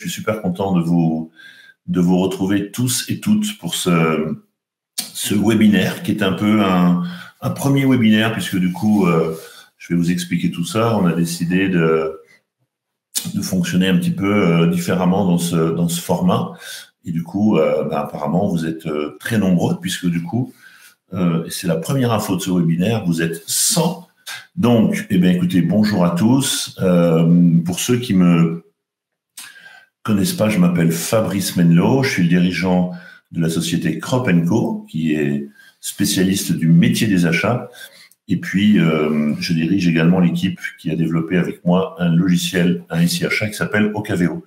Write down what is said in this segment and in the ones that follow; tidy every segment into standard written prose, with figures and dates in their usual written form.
Je suis super content de vous retrouver tous et toutes pour ce webinaire qui est un peu un premier webinaire, puisque du coup, je vais vous expliquer tout ça. On a décidé de fonctionner un petit peu différemment dans ce format. Et du coup, apparemment, vous êtes très nombreux, puisque du coup, c'est la première info de ce webinaire, vous êtes 100. Donc, écoutez, bonjour à tous. Pour ceux qui me connaissent pas, je m'appelle Fabrice Menlo, je suis le dirigeant de la société Crop & Co, qui est spécialiste du métier des achats. Et puis, je dirige également l'équipe qui a développé avec moi un logiciel, un SI achat qui s'appelle Ocaveo.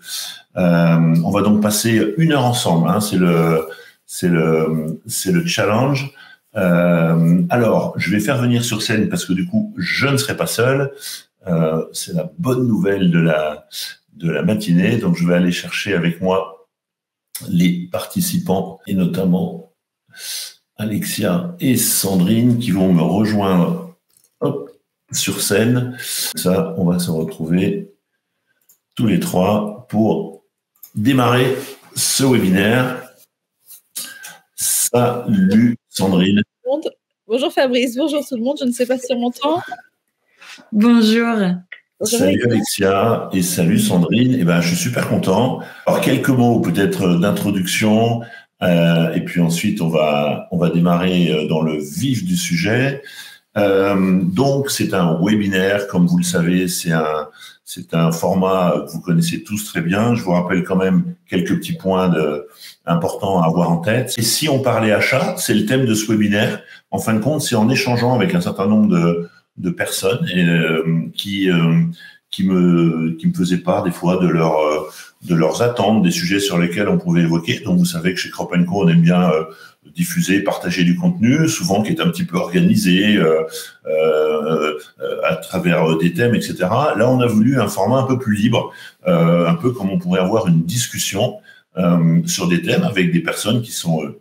On va donc passer 1 heure ensemble, hein, c'est le challenge. Alors, je vais faire venir sur scène parce que du coup, je ne serai pas seul. C'est la bonne nouvelle de la matinée. Donc, je vais aller chercher avec moi les participants et notamment Alexia et Sandrine qui vont me rejoindre sur scène. Ça, on va se retrouver tous les trois pour démarrer ce webinaire. Salut Sandrine. Bonjour Fabrice, bonjour tout le monde. Je ne sais pas si on m'entend. Bonjour. Salut Alexia et salut Sandrine. Je suis super content. Alors quelques mots peut-être d'introduction et puis ensuite on va démarrer dans le vif du sujet. Donc c'est un webinaire, comme vous le savez, c'est un format que vous connaissez tous très bien. Je vous rappelle quand même quelques petits points importants à avoir en tête. Et si on parlait achat, c'est le thème de ce webinaire. En fin de compte, c'est en échangeant avec un certain nombre de personnes qui me faisaient part des fois de leurs attentes, des sujets sur lesquels on pouvait évoquer. Donc vous savez que chez Crop & Co, on aime bien diffuser, partager du contenu, souvent qui est un petit peu organisé à travers des thèmes, etc. Là, on a voulu un format un peu plus libre, un peu comme on pourrait avoir une discussion sur des thèmes avec des personnes qui sont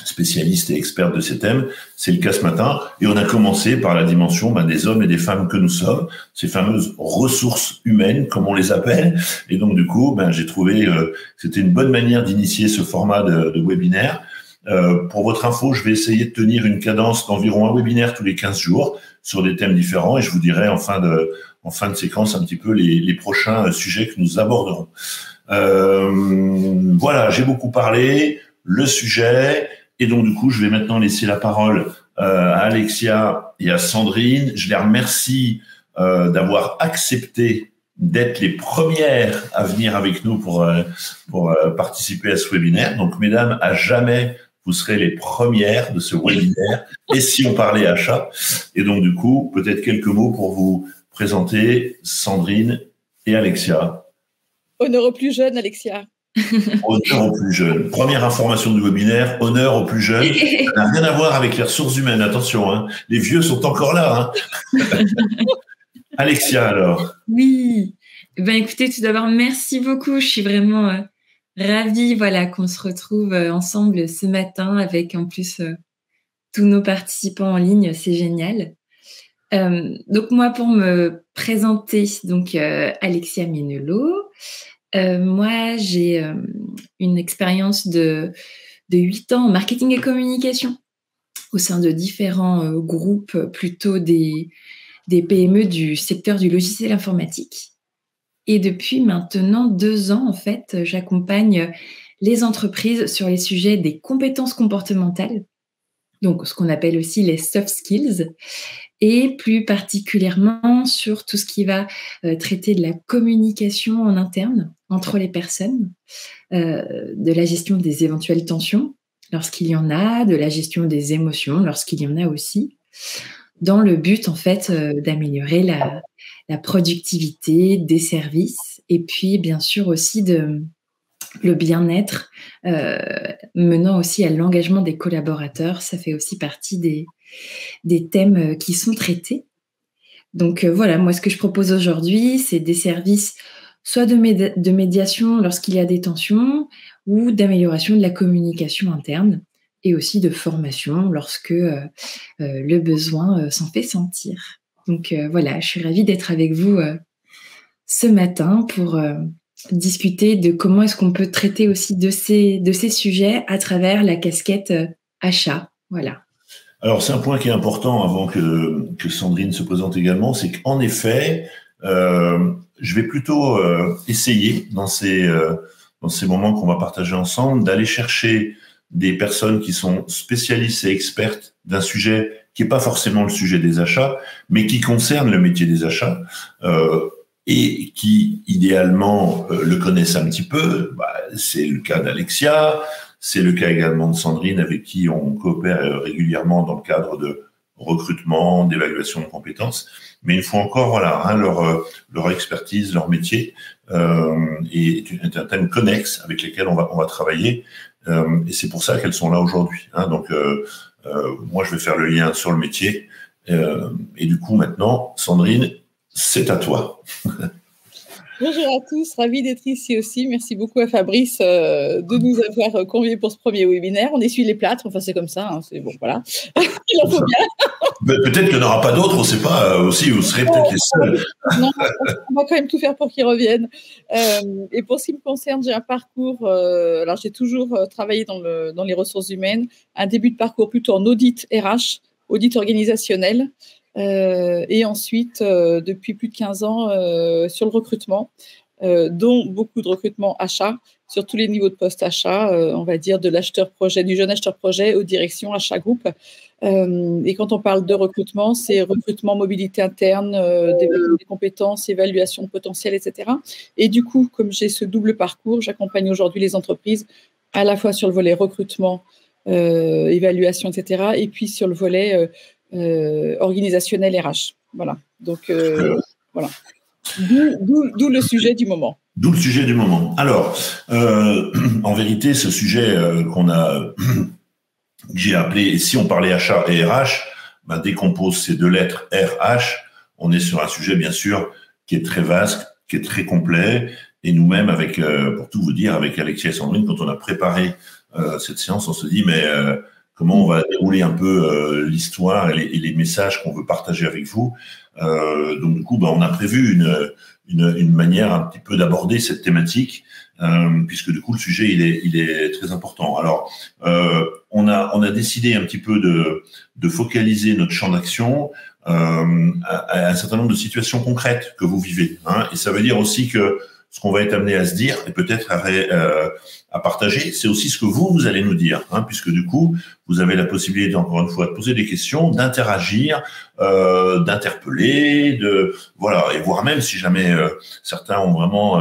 spécialistes et experts de ces thèmes. C'est le cas ce matin. Et on a commencé par la dimension des hommes et des femmes que nous sommes, ces fameuses ressources humaines, comme on les appelle. Et donc, du coup, j'ai trouvé que c'était une bonne manière d'initier ce format de webinaire. Pour votre info, je vais essayer de tenir une cadence d'environ un webinaire tous les 15 jours sur des thèmes différents et je vous dirai en fin de séquence un petit peu les prochains sujets que nous aborderons. Voilà, j'ai beaucoup parlé, le sujet, et donc du coup, je vais maintenant laisser la parole à Alexia et à Sandrine. Je les remercie d'avoir accepté d'être les premières à venir avec nous pour participer à ce webinaire. Donc, mesdames, à jamais, vous serez les premières de ce webinaire. Et si on parlait achat? Et donc, du coup, peut-être quelques mots pour vous présenter Sandrine et Alexia. Honneur aux plus jeunes, Alexia. Honneur aux plus jeunes. Première information du webinaire, honneur aux plus jeunes. Ça n'a rien à voir avec les ressources humaines, attention. Hein. Les vieux sont encore là. Hein. Alexia, alors. Oui. Écoutez, tout d'abord, merci beaucoup. Je suis vraiment ravie qu'on se retrouve ensemble ce matin avec en plus tous nos participants en ligne. C'est génial. Donc moi, pour me présenter, Alexia Menlo. Moi, j'ai une expérience de 8 ans en marketing et communication au sein de différents groupes, plutôt des PME du secteur du logiciel informatique. Et depuis maintenant 2 ans, en fait, j'accompagne les entreprises sur les sujets des compétences comportementales, donc ce qu'on appelle aussi les soft skills, et plus particulièrement sur tout ce qui va traiter de la communication en interne entre les personnes, de la gestion des éventuelles tensions lorsqu'il y en a, de la gestion des émotions lorsqu'il y en a aussi, dans le but en fait d'améliorer la productivité des services et puis bien sûr aussi le bien-être, menant aussi à l'engagement des collaborateurs. Ça fait aussi partie des thèmes qui sont traités. Donc voilà, moi ce que je propose aujourd'hui, c'est des services soit de médiation lorsqu'il y a des tensions ou d'amélioration de la communication interne et aussi de formation lorsque le besoin s'en fait sentir. Donc voilà, je suis ravie d'être avec vous ce matin pour discuter de comment est-ce qu'on peut traiter aussi de ces sujets à travers la casquette achat. Voilà. Alors, c'est un point qui est important avant que Sandrine se présente également, c'est qu'en effet, je vais plutôt essayer dans ces moments qu'on va partager ensemble d'aller chercher des personnes qui sont spécialistes et expertes d'un sujet qui n'est pas forcément le sujet des achats, mais qui concerne le métier des achats, et qui, idéalement, le connaissent un petit peu. C'est le cas d'Alexia, c'est le cas également de Sandrine, avec qui on coopère régulièrement dans le cadre de recrutement, d'évaluation de compétences. Mais une fois encore, voilà, leur expertise, leur métier est un thème connexe avec lesquels on va travailler. Et c'est pour ça qu'elles sont là aujourd'hui. Donc, moi, je vais faire le lien sur le métier. Et du coup, maintenant, Sandrine, c'est à toi. Bonjour à tous, ravie d'être ici aussi. Merci beaucoup à Fabrice de nous avoir conviés pour ce premier webinaire. On essuie les plâtres, enfin c'est comme ça, c'est bon, voilà. Il en faut bien. Peut-être qu'il n'y en aura pas d'autres, on ne sait pas. Aussi, vous serez peut-être les seuls. Non, on va quand même tout faire pour qu'ils reviennent. Et pour ce qui me concerne, j'ai un parcours. Alors, j'ai toujours travaillé dans les ressources humaines. Un début de parcours plutôt en audit RH, audit organisationnel. Et ensuite, depuis plus de 15 ans, sur le recrutement, dont beaucoup de recrutement achat, sur tous les niveaux de poste achat, on va dire de l'acheteur projet, du jeune acheteur projet aux directions achat groupe. Et quand on parle de recrutement, c'est recrutement, mobilité interne, développement des compétences, évaluation de potentiel, etc. Et du coup, comme j'ai ce double parcours, j'accompagne aujourd'hui les entreprises à la fois sur le volet recrutement, évaluation, etc. Et puis sur le volet organisationnel RH. Voilà. Donc, voilà. D'où le sujet du moment. D'où le sujet du moment. Alors, en vérité, ce sujet que j'ai appelé, et si on parlait achat et RH, dès qu'on pose ces deux lettres RH, on est sur un sujet, bien sûr, qui est très vaste, qui est très complet. Et nous-mêmes, pour tout vous dire, avec Alexia et Sandrine, quand on a préparé cette séance, on se dit, mais comment on va dérouler un peu l'histoire et les messages qu'on veut partager avec vous. Donc, du coup, on a prévu une manière un petit peu d'aborder cette thématique, puisque du coup, le sujet, il est très important. Alors, on a décidé un petit peu de focaliser notre champ d'action à un certain nombre de situations concrètes que vous vivez. Et ça veut dire aussi que ce qu'on va être amené à se dire et peut-être à partager, c'est aussi ce que vous allez nous dire, puisque du coup, vous avez la possibilité, encore une fois, de poser des questions, d'interagir, d'interpeller, et voire même si jamais certains ont vraiment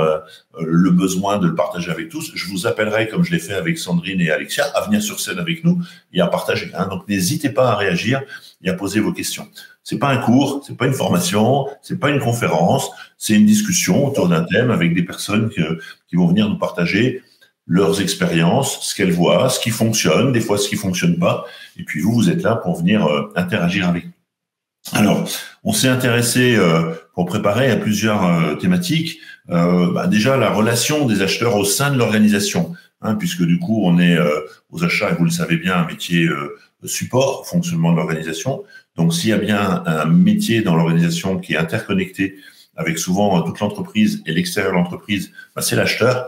le besoin de le partager avec tous, je vous appellerai, comme je l'ai fait avec Sandrine et Alexia, à venir sur scène avec nous et à partager. Donc, n'hésitez pas à réagir et à poser vos questions. C'est pas un cours, c'est pas une formation, c'est pas une conférence, c'est une discussion autour d'un thème avec des personnes qui vont venir nous partager leurs expériences, ce qu'elles voient, ce qui fonctionne, des fois ce qui fonctionne pas. Et puis vous êtes là pour venir interagir avec nous. Alors, on s'est intéressé pour préparer à plusieurs thématiques. Déjà, la relation des acheteurs au sein de l'organisation, puisque du coup, on est aux achats, et vous le savez bien, un métier support, fonctionnement de l'organisation. Donc, s'il y a bien un métier dans l'organisation qui est interconnecté avec souvent toute l'entreprise et l'extérieur de l'entreprise, c'est l'acheteur.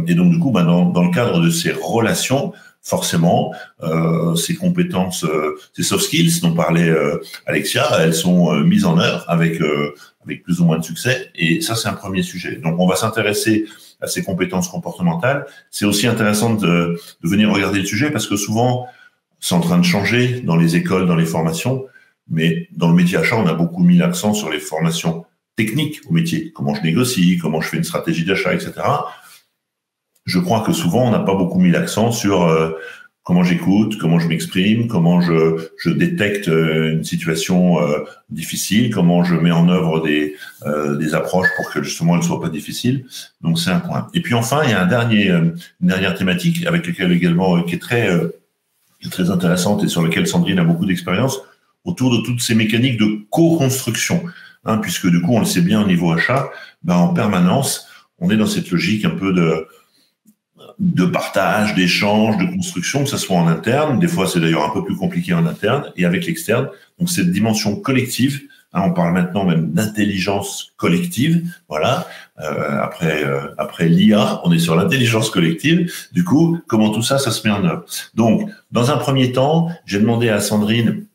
Et donc, du coup, dans le cadre de ces relations, forcément, ces compétences, ces soft skills dont parlait Alexia, elles sont mises en œuvre avec plus ou moins de succès. Et ça, c'est un premier sujet. Donc, on va s'intéresser à ces compétences comportementales. C'est aussi intéressant de venir regarder le sujet parce que souvent, c'est en train de changer dans les écoles, dans les formations. Mais dans le métier achat, on a beaucoup mis l'accent sur les formations techniques au métier. Comment je négocie, comment je fais une stratégie d'achat, etc. Je crois que souvent, on n'a pas beaucoup mis l'accent sur comment j'écoute, comment je m'exprime, comment je détecte une situation difficile, comment je mets en œuvre des approches pour que justement elle ne soit pas difficile. Donc, c'est un point. Et puis enfin, il y a une dernière thématique avec laquelle également qui est très intéressante et sur laquelle Sandrine a beaucoup d'expérience, autour de toutes ces mécaniques de co-construction. Puisque du coup, on le sait bien au niveau achat, en permanence, on est dans cette logique un peu de partage, d'échange, de construction, que ce soit en interne. Des fois, c'est d'ailleurs un peu plus compliqué en interne et avec l'externe. Donc, cette dimension collective On parle maintenant même d'intelligence collective. Voilà. Après l'IA, on est sur l'intelligence collective. Du coup, comment tout ça se met en œuvre? Donc, dans un premier temps, j'ai demandé à Sandrine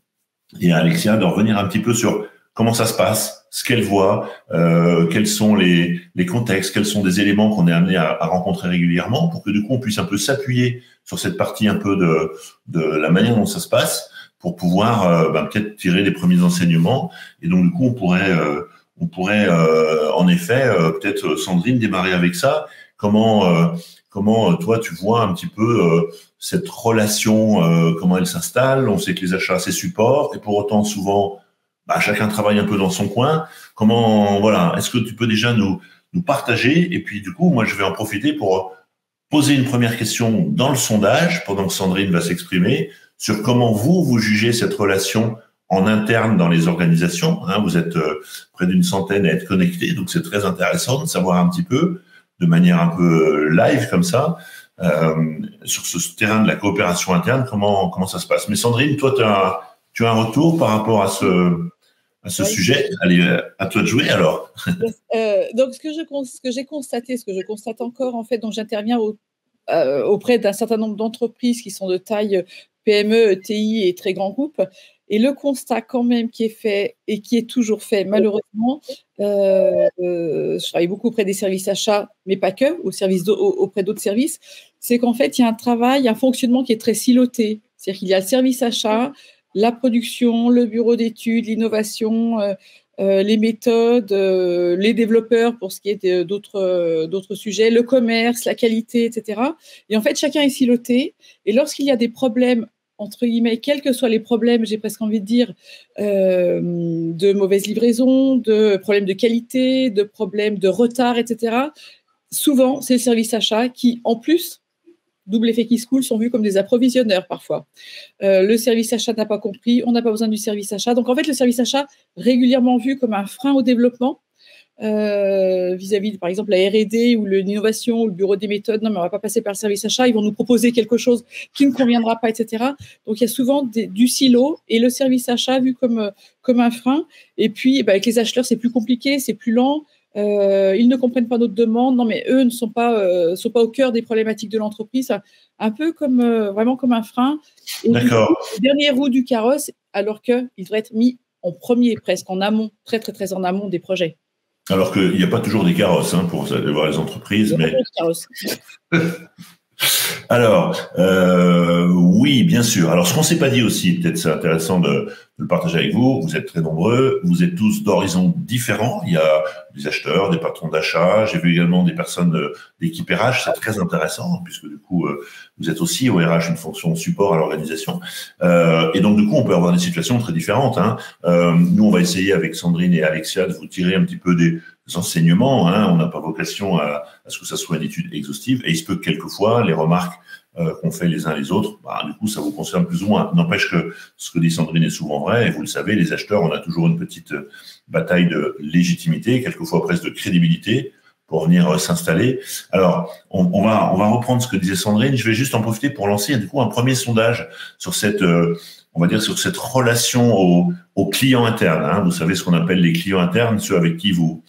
et à Alexia de revenir un petit peu sur comment ça se passe, ce qu'elles voient, quels sont les contextes, quels sont des éléments qu'on est amené à rencontrer régulièrement, pour que du coup on puisse un peu s'appuyer sur cette partie un peu de la manière dont ça se passe, pour pouvoir peut-être tirer des premiers enseignements. Et donc du coup on pourrait en effet peut-être Sandrine démarrer avec ça. Comment toi tu vois un petit peu cette relation, comment elle s'installe? On sait que les achats c'est support, et pour autant souvent chacun travaille un peu dans son coin. Voilà, est-ce que tu peux déjà nous partager? Et puis du coup, moi je vais en profiter pour poser une première question dans le sondage pendant que Sandrine va s'exprimer sur comment vous jugez cette relation en interne dans les organisations. Vous êtes près d'une centaine à être connectés, donc c'est très intéressant de savoir un petit peu, de manière un peu live comme ça, sur ce terrain de la coopération interne, comment ça se passe. Mais Sandrine, toi, tu as un retour par rapport à ce sujet. Allez, à toi de jouer alors. Donc, ce que j'ai constaté, ce que je constate encore, en fait, donc j'interviens auprès d'un certain nombre d'entreprises qui sont de taille PME, ETI et très grands groupes. Et le constat quand même qui est fait et qui est toujours fait, malheureusement, je travaille beaucoup auprès des services achats, mais pas que, auprès d'autres services, c'est qu'en fait, il y a un travail, un fonctionnement qui est très siloté. C'est-à-dire qu'il y a le service achat, la production, le bureau d'études, l'innovation, les méthodes, les développeurs pour ce qui est d'autres sujets, le commerce, la qualité, etc. Et en fait, chacun est siloté. Et lorsqu'il y a des problèmes, entre guillemets, quels que soient les problèmes, j'ai presque envie de dire, de mauvaise livraison, de problèmes de qualité, de problèmes de retard, etc., souvent, c'est le service achat qui, en plus, double effet qui se coule, sont vus comme des approvisionneurs parfois. Le service achat n'a pas compris, on n'a pas besoin du service achat. Donc en fait, le service achat, régulièrement vu comme un frein au développement, vis-à-vis, par exemple, la R&D ou l'innovation ou le bureau des méthodes. Non, mais on ne va pas passer par le service achat, ils vont nous proposer quelque chose qui ne conviendra pas, etc. Donc il y a souvent du silo et le service achat vu comme un frein. Et puis, avec les acheteurs, c'est plus compliqué, c'est plus lent. Ils ne comprennent pas notre demande. Non, mais eux ne sont pas au cœur des problématiques de l'entreprise. Un peu comme vraiment comme un frein. Et d'accord. Le dernier roue du carrosse, alors qu'il devrait être mis en premier, presque en amont, très très très en amont des projets. Alors qu'il n'y a pas toujours des carrosses pour aller voir les entreprises, mais. Alors, oui, bien sûr. Alors, ce qu'on s'est pas dit aussi, peut-être c'est intéressant de le partager avec vous. Vous êtes très nombreux, vous êtes tous d'horizons différents. Il y a des acheteurs, des patrons d'achat. J'ai vu également des personnes d'équipe RH. C'est très intéressant puisque du coup, vous êtes aussi au RH une fonction de support à l'organisation. Et donc, du coup, on peut avoir des situations très différentes. Nous, on va essayer avec Sandrine et Alexia de vous tirer un petit peu des enseignements. On n'a pas vocation à ce que ça soit une étude exhaustive. Et il se peut que quelquefois, les remarques qu'on fait les uns les autres, du coup, ça vous concerne plus ou moins. N'empêche que ce que dit Sandrine est souvent vrai, et vous le savez, les acheteurs, on a toujours une petite bataille de légitimité, quelquefois presque de crédibilité, pour venir s'installer. Alors, on va reprendre ce que disait Sandrine. Je vais juste en profiter pour lancer, du coup, un premier sondage sur cette, on va dire, sur cette relation aux clients internes. Vous savez ce qu'on appelle les clients internes, ceux avec qui vous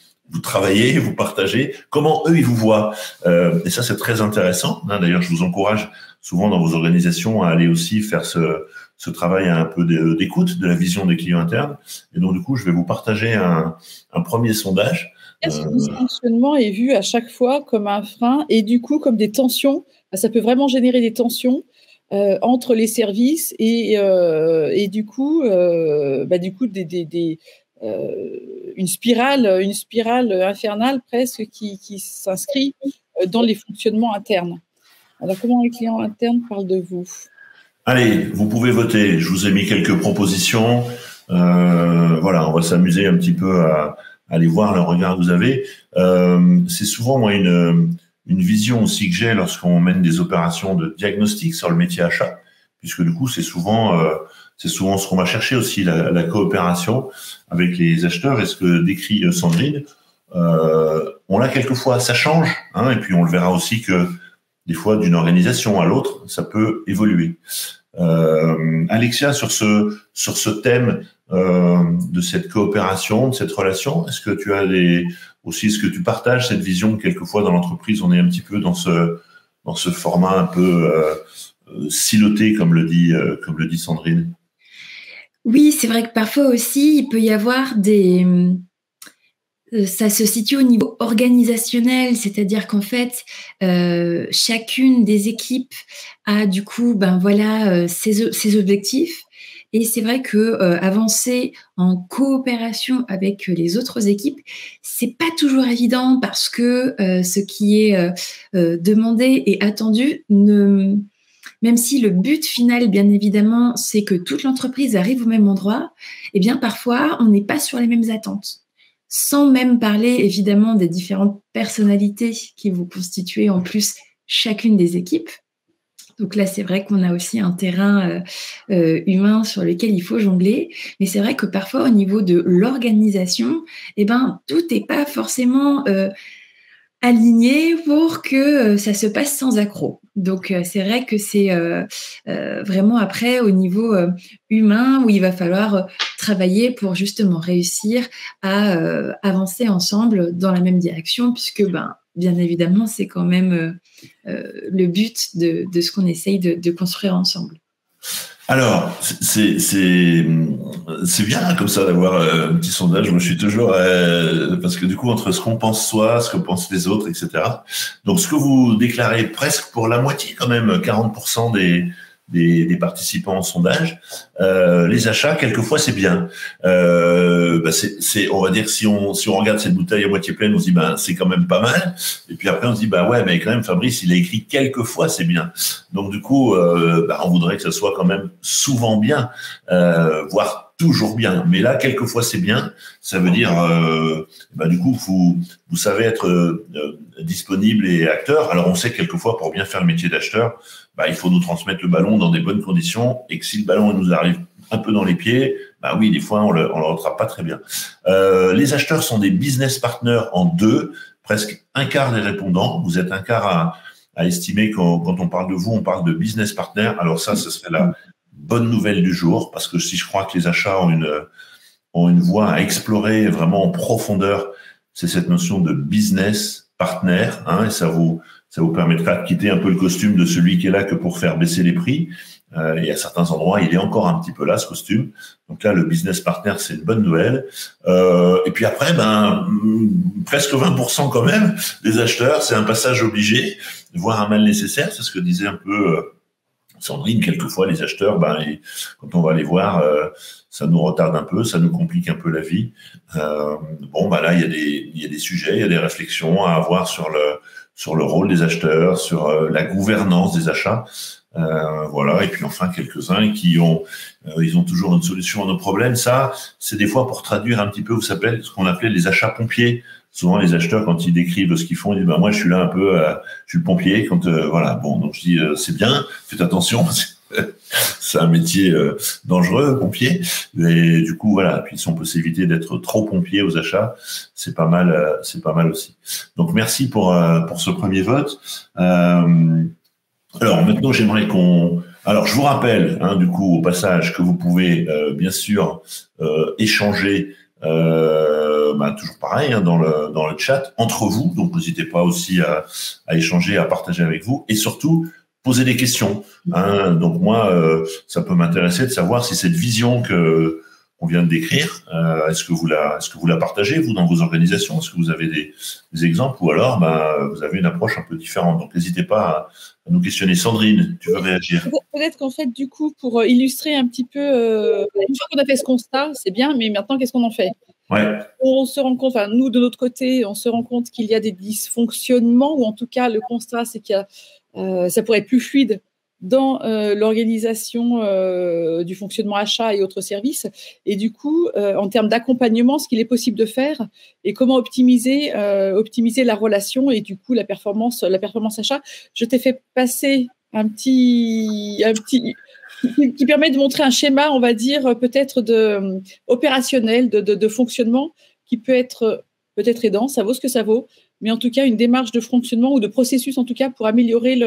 travaillez, vous partagez, comment eux, ils vous voient. Et ça, c'est très intéressant. D'ailleurs, je vous encourage souvent dans vos organisations à aller aussi faire ce travail un peu d'écoute de la vision des clients internes. Et donc, du coup, je vais vous partager un premier sondage. Est-ce que le dysfonctionnement est vu à chaque fois comme un frein et du coup comme des tensions? Ça peut vraiment générer des tensions entre les services et du coup une spirale infernale presque qui s'inscrit dans les fonctionnements internes. Alors, comment les clients internes parlent de vous? Allez, vous pouvez voter. Je vous ai mis quelques propositions. Voilà, on va s'amuser un petit peu à aller voir le regard que vous avez. C'est souvent, moi, une vision aussi que j'ai lorsqu'on mène des opérations de diagnostic sur le métier achat, puisque du coup, c'est souvent ce qu'on va chercher aussi, la coopération avec les acheteurs. Et ce que décrit Sandrine, on l'a quelquefois, ça change, et puis on le verra aussi que des fois, d'une organisation à l'autre, ça peut évoluer. Alexia, sur ce thème de cette coopération, de cette relation, est-ce que tu as est-ce que tu partages cette vision que quelquefois dans l'entreprise, on est un petit peu dans ce format un peu siloté, comme le dit Sandrine? Oui, c'est vrai que parfois aussi, il peut y avoir ça se situe au niveau organisationnel, c'est-à-dire qu'en fait, chacune des équipes a du coup, ses objectifs. Et c'est vrai que avancer en coopération avec les autres équipes, c'est pas toujours évident parce que ce qui est demandé et attendu même si le but final, bien évidemment, c'est que toute l'entreprise arrive au même endroit, eh bien parfois on n'est pas sur les mêmes attentes. Sans même parler évidemment des différentes personnalités qui vont constituer en plus chacune des équipes. Donc là, c'est vrai qu'on a aussi un terrain humain sur lequel il faut jongler. Mais c'est vrai que parfois, au niveau de l'organisation, tout n'est pas forcément aligné pour que ça se passe sans accroc. Donc, c'est vrai que c'est vraiment après au niveau humain où il va falloir travailler pour justement réussir à avancer ensemble dans la même direction puisque, bien évidemment, c'est quand même le but de ce qu'on essaye de construire ensemble. Alors, c'est bien comme ça d'avoir un petit sondage. Moi, je suis toujours parce que du coup, entre ce qu'on pense soi, ce que pensent les autres, etc. Donc, ce que vous déclarez presque pour la moitié, quand même, 40% des participants au sondage, les achats, quelquefois, c'est bien. On va dire que si on regarde cette bouteille à moitié pleine, on se dit c'est quand même pas mal. Et puis après, on se dit ouais, mais quand même, Fabrice, il a écrit quelquefois, c'est bien. Donc du coup, on voudrait que ça soit quand même souvent bien, voire toujours bien. Mais là, quelquefois, c'est bien. Ça veut dire, du coup, vous savez être disponible et acteur. Alors, on sait que quelquefois, pour bien faire le métier d'acheteur, il faut nous transmettre le ballon dans des bonnes conditions et que si le ballon nous arrive un peu dans les pieds, oui, des fois, on le rattrape pas très bien. Les acheteurs sont des business partners en deux, presque un quart des répondants. Vous êtes un quart à estimer quand on parle de vous, on parle de business partner. Alors ça, ce serait la bonne nouvelle du jour, parce que si je crois que les achats ont une voie à explorer vraiment en profondeur, c'est cette notion de business partner, et ça vous permettra de quitter un peu le costume de celui qui est là que pour faire baisser les prix. Et à certains endroits, il est encore un petit peu là, ce costume. Donc là, le business partner, c'est une bonne nouvelle. Et puis après, presque 20% quand même des acheteurs, c'est un passage obligé, voire un mal nécessaire. C'est ce que disait un peu Sandrine. Quelquefois, les acheteurs, quand on va les voir, ça nous retarde un peu, ça nous complique un peu la vie. Là, il y a des sujets, il y a des réflexions à avoir sur le rôle des acheteurs, sur la gouvernance des achats. Et puis enfin quelques-uns qui ils ont toujours une solution à nos problèmes. Ça, c'est des fois pour traduire un petit peu, ce qu'on appelait les achats pompiers. Souvent, les acheteurs, quand ils décrivent ce qu'ils font, ils disent moi, je suis là un peu, je suis le pompier. Donc je dis c'est bien, faites attention. C'est un métier dangereux, pompier. Et du coup, voilà. Puis si on peut s'éviter d'être trop pompier aux achats, c'est pas mal aussi. Donc merci pour ce premier vote. Alors maintenant, j'aimerais Alors, je vous rappelle, du coup, au passage, que vous pouvez bien sûr échanger, toujours pareil, dans le chat entre vous. Donc, n'hésitez pas aussi à échanger, à partager avec vous, et surtout poser des questions. Donc moi, ça peut m'intéresser de savoir si cette vision qu'on vient de décrire, est-ce que vous la partagez vous dans vos organisations? Est-ce que vous avez des exemples, ou alors vous avez une approche un peu différente? Donc n'hésitez pas à nous questionner. Sandrine, tu veux réagir? Peut-être qu'en fait, du coup, pour illustrer un petit peu, une fois qu'on a fait ce constat, c'est bien, mais maintenant, qu'est-ce qu'on en fait? Ouais. On se rend compte, nous, de notre côté, on se rend compte qu'il y a des dysfonctionnements, ou en tout cas, le constat, c'est qu'il y a, ça pourrait être plus fluide dans l'organisation du fonctionnement achat et autres services. Et du coup, en termes d'accompagnement, ce qu'il est possible de faire et comment optimiser la relation et du coup la performance achat. Je t'ai fait passer un petit qui permet de montrer un schéma, on va dire, peut-être opérationnel, de fonctionnement, qui peut être peut-être aidant, ça vaut ce que ça vaut, mais en tout cas, une démarche de fonctionnement ou de processus, en tout cas, pour améliorer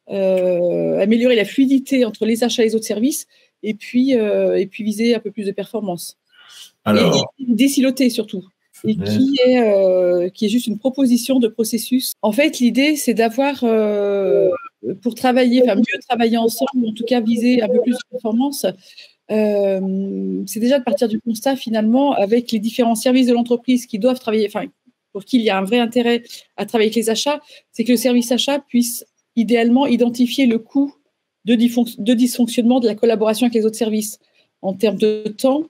améliorer la fluidité entre les achats et les autres services, et puis viser un peu plus de performance. Alors, et désiloter surtout. Et qui est juste une proposition de processus. En fait, l'idée, c'est d'avoir, pour travailler, enfin mieux travailler ensemble, en tout cas viser un peu plus de performance, c'est déjà de partir du constat finalement avec les différents services de l'entreprise qui doivent travailler, enfin pour qui il y a un vrai intérêt à travailler avec les achats, c'est que le service achat puisse idéalement identifier le coût de dysfonctionnement de la collaboration avec les autres services en termes de temps,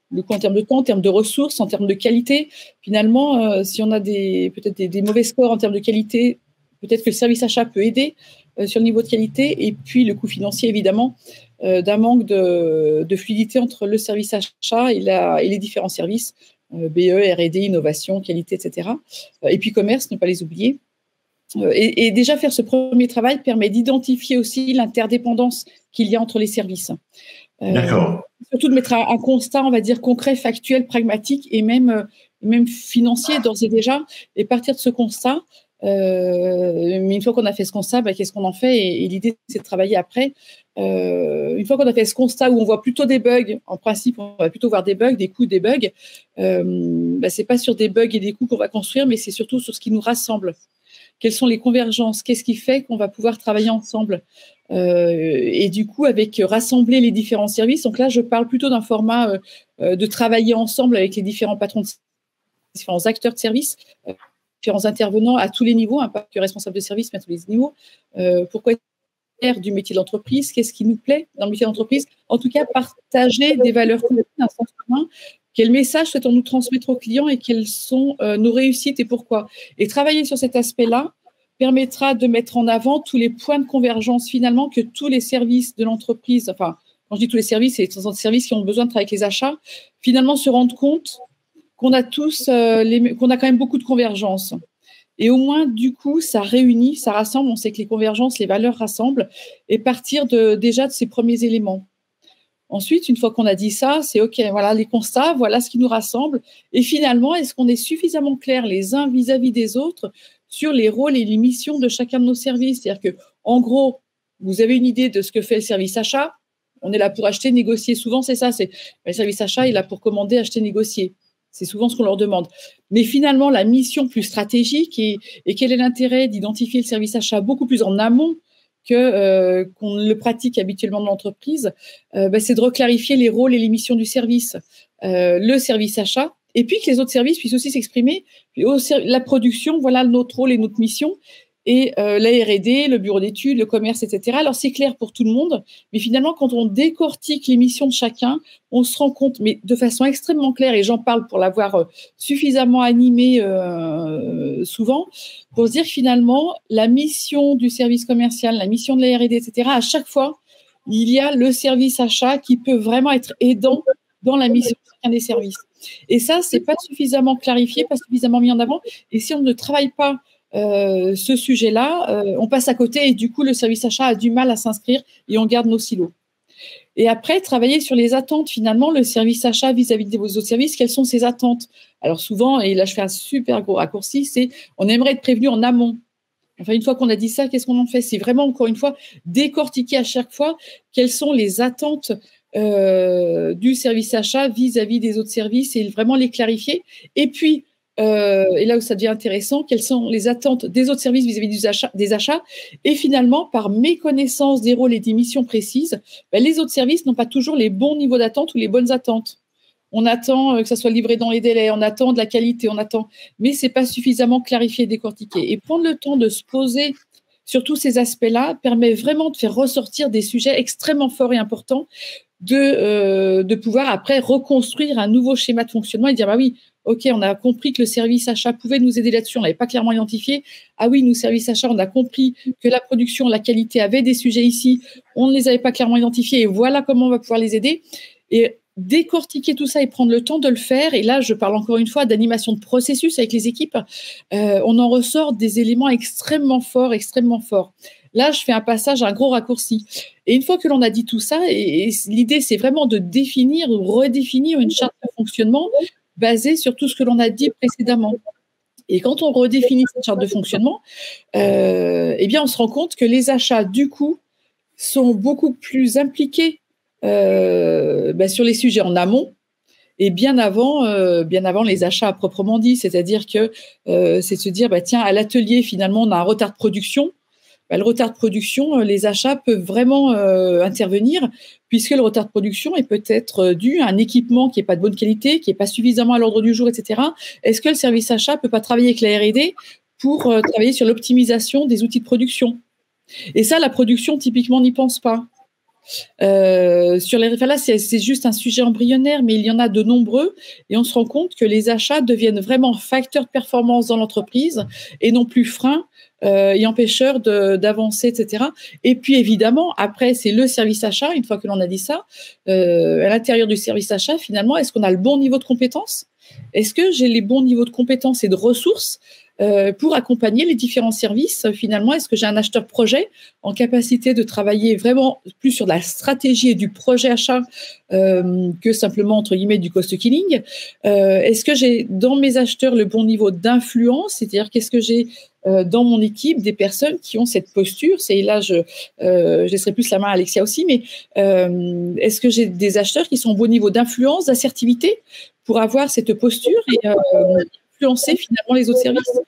le coût en termes de temps, en termes de ressources, en termes de qualité. Finalement, si on a peut-être des mauvais scores en termes de qualité, peut-être que le service achat peut aider sur le niveau de qualité, et puis le coût financier, évidemment, d'un manque de fluidité entre le service achat et les différents services, BE, R&D, innovation, qualité, etc. Et puis commerce, ne pas les oublier. Et déjà faire ce premier travail permet d'identifier aussi l'interdépendance qu'il y a entre les services. D'accord. Surtout de mettre un constat, on va dire, concret, factuel, pragmatique et même financier d'ores et déjà, et partir de ce constat. Mais une fois qu'on a fait ce constat, qu'est-ce qu'on en fait? Et l'idée, c'est de travailler après. Une fois qu'on a fait ce constat où on voit plutôt des bugs, en principe, on va plutôt voir des bugs, des coûts, des bugs. C'est pas sur des bugs et des coûts qu'on va construire, mais c'est surtout sur ce qui nous rassemble. Quelles sont les convergences? Qu'est-ce qui fait qu'on va pouvoir travailler ensemble? Et du coup, avec rassembler les différents services. Donc là, je parle plutôt d'un format de travailler ensemble avec les différents patrons, différents acteurs de service, différents intervenants à tous les niveaux, pas que responsables de service, mais à tous les niveaux. Pourquoi faire du métier de l'entreprise? Qu'est-ce qui nous plaît dans le métier d'entreprise? En tout cas, partager des valeurs communes, un sens commun. Quel message souhaitons nous transmettre aux clients et quelles sont nos réussites et pourquoi? Et travailler sur cet aspect-là permettra de mettre en avant tous les points de convergence finalement que tous les services de l'entreprise, enfin, quand je dis tous les services, c'est les services qui ont besoin de travailler avec les achats, finalement se rendent compte qu'on a tous, qu'on a quand même beaucoup de convergence. Et au moins, du coup, ça réunit, ça rassemble. On sait que les convergences, les valeurs rassemblent, et partir déjà de ces premiers éléments. Ensuite, une fois qu'on a dit ça, c'est OK, voilà les constats, voilà ce qui nous rassemble. Et finalement, est-ce qu'on est suffisamment clair les uns vis-à-vis des autres sur les rôles et les missions de chacun de nos services? C'est-à-dire qu'en gros, vous avez une idée de ce que fait le service achat. On est là pour acheter, négocier. Souvent, c'est ça. Le service achat est là pour commander, acheter, négocier. C'est souvent ce qu'on leur demande. Mais finalement, la mission plus stratégique et quel est l'intérêt d'identifier le service achat beaucoup plus en amont qu'on le pratique habituellement dans l'entreprise, c'est de reclarifier les rôles et les missions du service. Le service achat, et puis que les autres services puissent aussi s'exprimer. La production, voilà notre rôle et notre mission. Et la R&D, le bureau d'études, le commerce, etc. Alors, c'est clair pour tout le monde, mais finalement, quand on décortique les missions de chacun, on se rend compte, mais de façon extrêmement claire, et j'en parle pour l'avoir suffisamment animé souvent, pour se dire que finalement, la mission du service commercial, la mission de la R&D, etc., à chaque fois, il y a le service achat qui peut vraiment être aidant dans la mission de chacun des services. Et ça, c'est pas suffisamment clarifié, pas suffisamment mis en avant. Et si on ne travaille pas ce sujet-là, on passe à côté et du coup, le service achat a du mal à s'inscrire et on garde nos silos. Et après, travailler sur les attentes, finalement, le service achat vis-à-vis de vos autres services, quelles sont ses attentes? Alors souvent, et là je fais un super gros raccourci, c'est on aimerait être prévenu en amont. Enfin, une fois qu'on a dit ça, qu'est-ce qu'on en fait? C'est vraiment, encore une fois, décortiquer à chaque fois quelles sont les attentes du service achat vis-à-vis des autres services et vraiment les clarifier. Et puis, et là où ça devient intéressant, quelles sont les attentes des autres services vis-à-vis des achats, et finalement, par méconnaissance des rôles et des missions précises, les autres services n'ont pas toujours les bons niveaux d'attente ou les bonnes attentes. On attend que ça soit livré dans les délais, on attend de la qualité, mais c'est pas suffisamment clarifié et décortiqué. Et prendre le temps de se poser sur tous ces aspects-là permet vraiment de faire ressortir des sujets extrêmement forts et importants, de pouvoir après reconstruire un nouveau schéma de fonctionnement et dire oui, OK, on a compris que le service achat pouvait nous aider là-dessus, on l'avait pas clairement identifié. Ah oui, nous, service achat, on a compris que la production, la qualité avaient des sujets ici, on ne les avait pas clairement identifiés et voilà comment on va pouvoir les aider. Et décortiquer tout ça et prendre le temps de le faire. Et là, je parle encore une fois d'animation de processus avec les équipes. On en ressort des éléments extrêmement forts, extrêmement forts. Là, je fais un passage, un gros raccourci. Et une fois que l'on a dit tout ça, et l'idée, c'est vraiment de définir ou redéfinir une charte de fonctionnement basée sur tout ce que l'on a dit précédemment. Et quand on redéfinit cette charte de fonctionnement, eh bien, on se rend compte que les achats, du coup, sont beaucoup plus impliqués sur les sujets en amont et bien avant les achats à proprement dit. C'est-à-dire que c'est de se dire, tiens, à l'atelier, finalement, on a un retard de production. Le retard de production, les achats peuvent vraiment intervenir, puisque le retard de production est peut-être dû à un équipement qui n'est pas de bonne qualité, qui n'est pas suffisamment à l'ordre du jour, etc. Est-ce que le service achat ne peut pas travailler avec la R&D pour travailler sur l'optimisation des outils de production? Et ça, la production, typiquement, n'y pense pas. Là, c'est juste un sujet embryonnaire, mais il y en a de nombreux, et on se rend compte que les achats deviennent vraiment facteurs de performance dans l'entreprise et non plus freins et empêcheurs d'avancer, etc. Et puis évidemment, après, c'est le service achat. Une fois que l'on a dit ça, à l'intérieur du service achat, finalement, est-ce qu'on a le bon niveau de compétences? Est-ce que j'ai les bons niveaux de compétences et de ressources pour accompagner les différents services? Finalement, est-ce que j'ai un acheteur projet en capacité de travailler vraiment plus sur de la stratégie et du projet achat que simplement, entre guillemets, du cost killing? Est-ce que j'ai dans mes acheteurs le bon niveau d'influence? C'est-à-dire, qu'est-ce que j'ai dans mon équipe des personnes qui ont cette posture? C'est là, je laisserai plus la main à Alexia aussi, mais est-ce que j'ai des acheteurs qui sont au bon niveau d'influence, d'assertivité pour avoir cette posture et influencer finalement les autres services?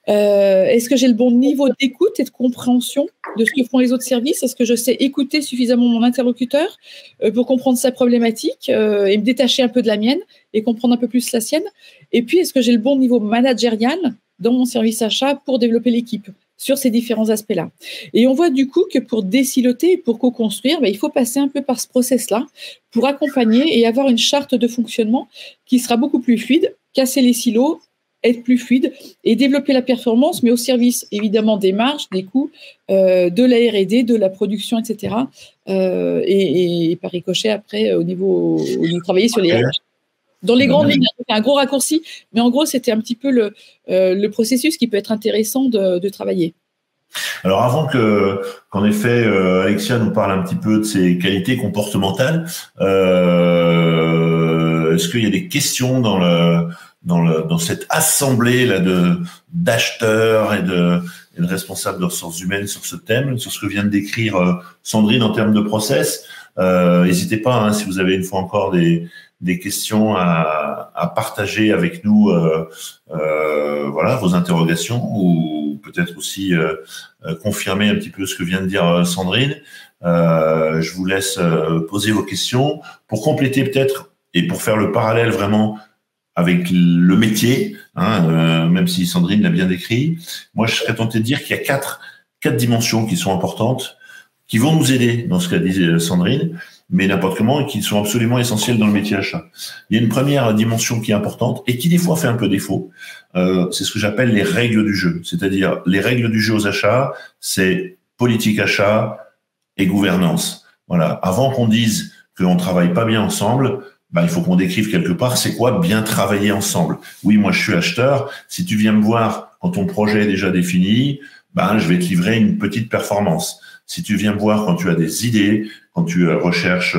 Est-ce que j'ai le bon niveau d'écoute et de compréhension de ce que font les autres services? Est-ce que je sais écouter suffisamment mon interlocuteur pour comprendre sa problématique et me détacher un peu de la mienne et comprendre un peu plus la sienne? Et puis, est-ce que j'ai le bon niveau managérial dans mon service achat pour développer l'équipe sur ces différents aspects-là? Et on voit du coup que pour désiloter et pour co-construire, il faut passer un peu par ce process-là pour accompagner et avoir une charte de fonctionnement qui sera beaucoup plus fluide, casser les silos, être plus fluide et développer la performance, mais au service évidemment des marges, des coûts, de la R&D, de la production, etc. Et par ricochet après au niveau travailler sur les RH. Dans les grandes lignes, c'est un gros raccourci, mais en gros, c'était un petit peu le processus qui peut être intéressant de travailler. Alors avant qu'en effet Alexia nous parle un petit peu de ses qualités comportementales, est-ce qu'il y a des questions dans cette assemblée là d'acheteurs et de responsables de ressources humaines sur ce thème, sur ce que vient de décrire Sandrine en termes de process? N'hésitez pas, si vous avez une fois encore des questions à partager avec nous, voilà, vos interrogations, ou peut-être aussi confirmer un petit peu ce que vient de dire Sandrine. Je vous laisse poser vos questions pour compléter peut-être et pour faire le parallèle vraiment avec le métier, même si Sandrine l'a bien décrit. Moi, je serais tenté de dire qu'il y a quatre dimensions qui sont importantes, qui vont nous aider dans ce qu'a dit Sandrine, mais n'importe comment, et qui sont absolument essentielles dans le métier achat. Il y a une première dimension qui est importante et qui des fois fait un peu défaut. C'est ce que j'appelle les règles du jeu. C'est-à-dire, les règles du jeu aux achats, c'est politique achat et gouvernance. Voilà. Avant qu'on dise qu'on travaille pas bien ensemble, il faut qu'on décrive quelque part c'est quoi bien travailler ensemble. Oui, moi je suis acheteur. Si tu viens me voir quand ton projet est déjà défini, je vais te livrer une petite performance. Si tu viens me voir quand tu as des idées, quand tu recherches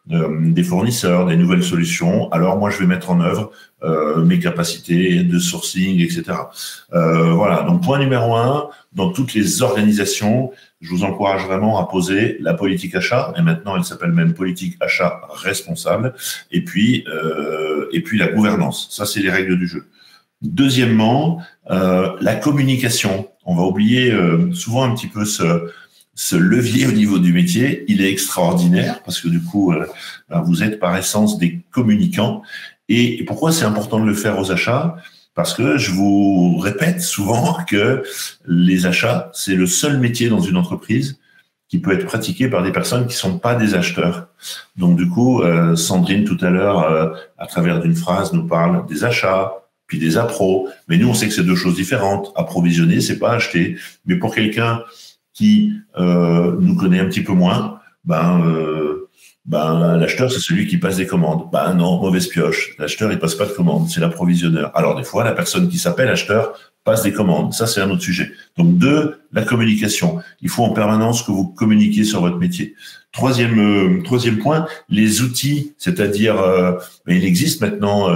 des fournisseurs, des nouvelles solutions, alors moi je vais mettre en œuvre mes capacités de sourcing, etc. Voilà. Donc point numéro 1, dans toutes les organisations, je vous encourage vraiment à poser la politique achat, et maintenant elle s'appelle même politique achat responsable, et puis la gouvernance. Ça, c'est les règles du jeu. Deuxièmement, la communication. On va oublier souvent un petit peu ce levier au niveau du métier. Il est extraordinaire parce que du coup, vous êtes par essence des communicants. Et pourquoi c'est important de le faire aux achats? Parce que je vous répète souvent que les achats, c'est le seul métier dans une entreprise qui peut être pratiqué par des personnes qui sont pas des acheteurs. Donc du coup, Sandrine tout à l'heure, à travers d'une phrase, nous parle des achats, puis des appros. Mais nous, on sait que c'est deux choses différentes. Approvisionner, c'est pas acheter. Mais pour quelqu'un qui nous connaît un petit peu moins, l'acheteur, c'est celui qui passe des commandes. Non, mauvaise pioche. L'acheteur, il passe pas de commandes, c'est l'approvisionneur. Alors, des fois, la personne qui s'appelle acheteur passe des commandes. Ça, c'est un autre sujet. Donc, la communication. Il faut en permanence que vous communiquiez sur votre métier. Troisième point, les outils, c'est-à-dire, il existe maintenant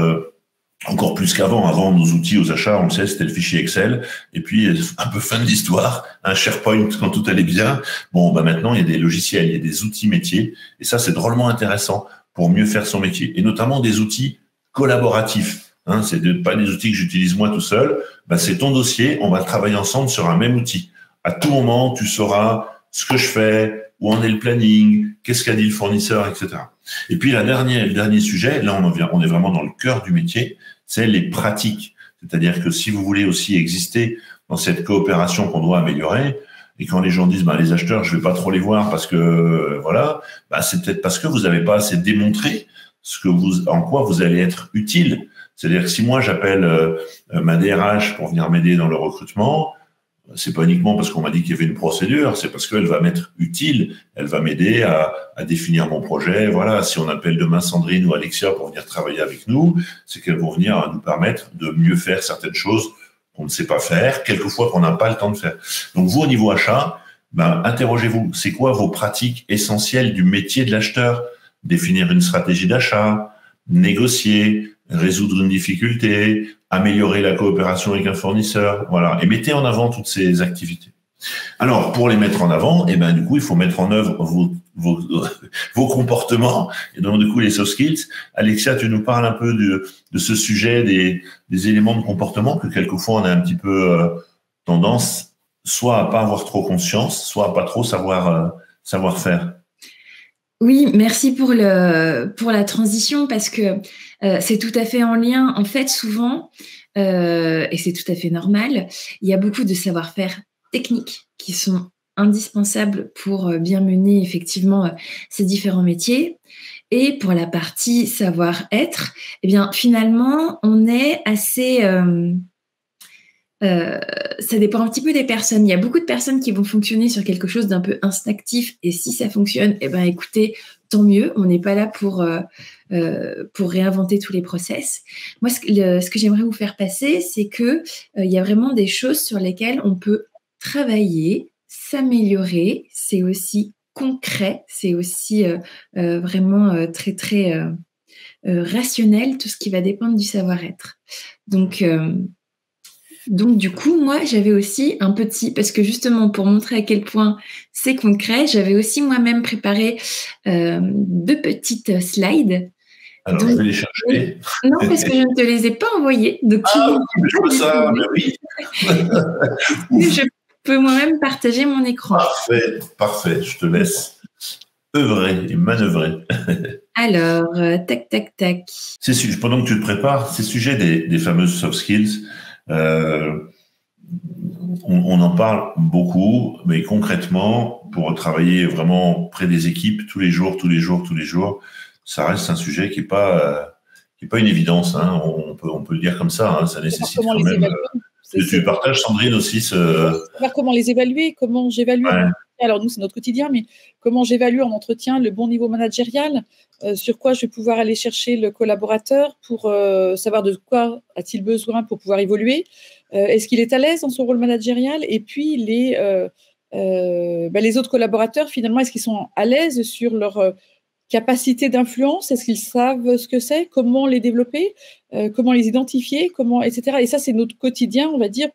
Encore plus qu'avant. Avant, nos outils aux achats, on le sait, c'était le fichier Excel. Et puis, un peu fin de l'histoire, un SharePoint quand tout allait bien. Bon, bah maintenant, il y a des logiciels, il y a des outils métiers. Et ça, c'est drôlement intéressant pour mieux faire son métier. Et notamment des outils collaboratifs. Hein, c'est pas des outils que j'utilise moi tout seul. Bah, c'est ton dossier, on va travailler ensemble sur un même outil. À tout moment, tu sauras ce que je fais, où en est le planning, qu'est-ce qu'a dit le fournisseur, etc. Et puis le dernier sujet, là on est vraiment dans le cœur du métier, c'est les pratiques. C'est-à-dire que si vous voulez aussi exister dans cette coopération qu'on doit améliorer, et quand les gens disent les acheteurs, je vais pas trop les voir parce que voilà, c'est peut-être parce que vous n'avez pas assez démontré en quoi vous allez être utile. C'est-à-dire que si moi j'appelle ma DRH pour venir m'aider dans le recrutement, c'est pas uniquement parce qu'on m'a dit qu'il y avait une procédure, c'est parce qu'elle va m'être utile, elle va m'aider à définir mon projet. Voilà, si on appelle demain Sandrine ou Alexia pour venir travailler avec nous, c'est qu'elles vont venir nous permettre de mieux faire certaines choses qu'on ne sait pas faire, quelquefois qu'on n'a pas le temps de faire. Donc vous, au niveau achat, interrogez-vous, c'est quoi vos pratiques essentielles du métier de l'acheteur? Définir une stratégie d'achat, négocier, résoudre une difficulté, améliorer la coopération avec un fournisseur, voilà. Et mettez en avant toutes ces activités. Alors, pour les mettre en avant, du coup, il faut mettre en œuvre vos comportements, et donc, du coup, les soft skills. Alexia, tu nous parles un peu de ce sujet des éléments de comportement que quelquefois on a un petit peu tendance soit à pas avoir trop conscience, soit à pas trop savoir faire. Oui, merci pour la transition parce que c'est tout à fait en lien. En fait, souvent, et c'est tout à fait normal, il y a beaucoup de savoir-faire techniques qui sont indispensables pour bien mener effectivement ces différents métiers. Et pour la partie savoir-être, finalement, on est assez... ça dépend un petit peu des personnes. Il y a beaucoup de personnes qui vont fonctionner sur quelque chose d'un peu instinctif et si ça fonctionne, écoutez, tant mieux. On n'est pas là pour réinventer tous les process. Moi, ce que j'aimerais vous faire passer, c'est que il y a vraiment des choses sur lesquelles on peut travailler, s'améliorer. C'est aussi concret, c'est aussi vraiment très très rationnel, tout ce qui va dépendre du savoir-être. Donc, du coup, moi, j'avais aussi parce que justement, pour montrer à quel point c'est concret, j'avais aussi moi-même préparé 2 petites slides. Alors, je vais les chercher. Non, parce que je ne te les ai pas envoyées. Donc, je vois ça, oui. Je peux moi-même partager mon écran. Parfait. Je te laisse œuvrer et manœuvrer. Alors, tac. Pendant que tu te prépares, ces sujets des fameuses soft skills, on en parle beaucoup, mais concrètement, pour travailler vraiment près des équipes tous les jours, ça reste un sujet qui est pas une évidence. Hein. On peut le dire comme ça. Hein. Ça nécessite quand même. Tu partages, Sandrine, aussi savoir comment les évaluer, comment j'évalue. Ouais. Alors nous, c'est notre quotidien, mais comment j'évalue en entretien le bon niveau managérial, sur quoi je vais pouvoir aller chercher le collaborateur pour savoir de quoi a-t-il besoin pour pouvoir évoluer. Est-ce qu'il est à l'aise dans son rôle managérial? Et puis les autres collaborateurs, finalement, est-ce qu'ils sont à l'aise sur leur capacité d'influence? Est-ce qu'ils savent ce que c'est? Comment les développer? Comment les identifier? Etc. Et ça, c'est notre quotidien, on va dire,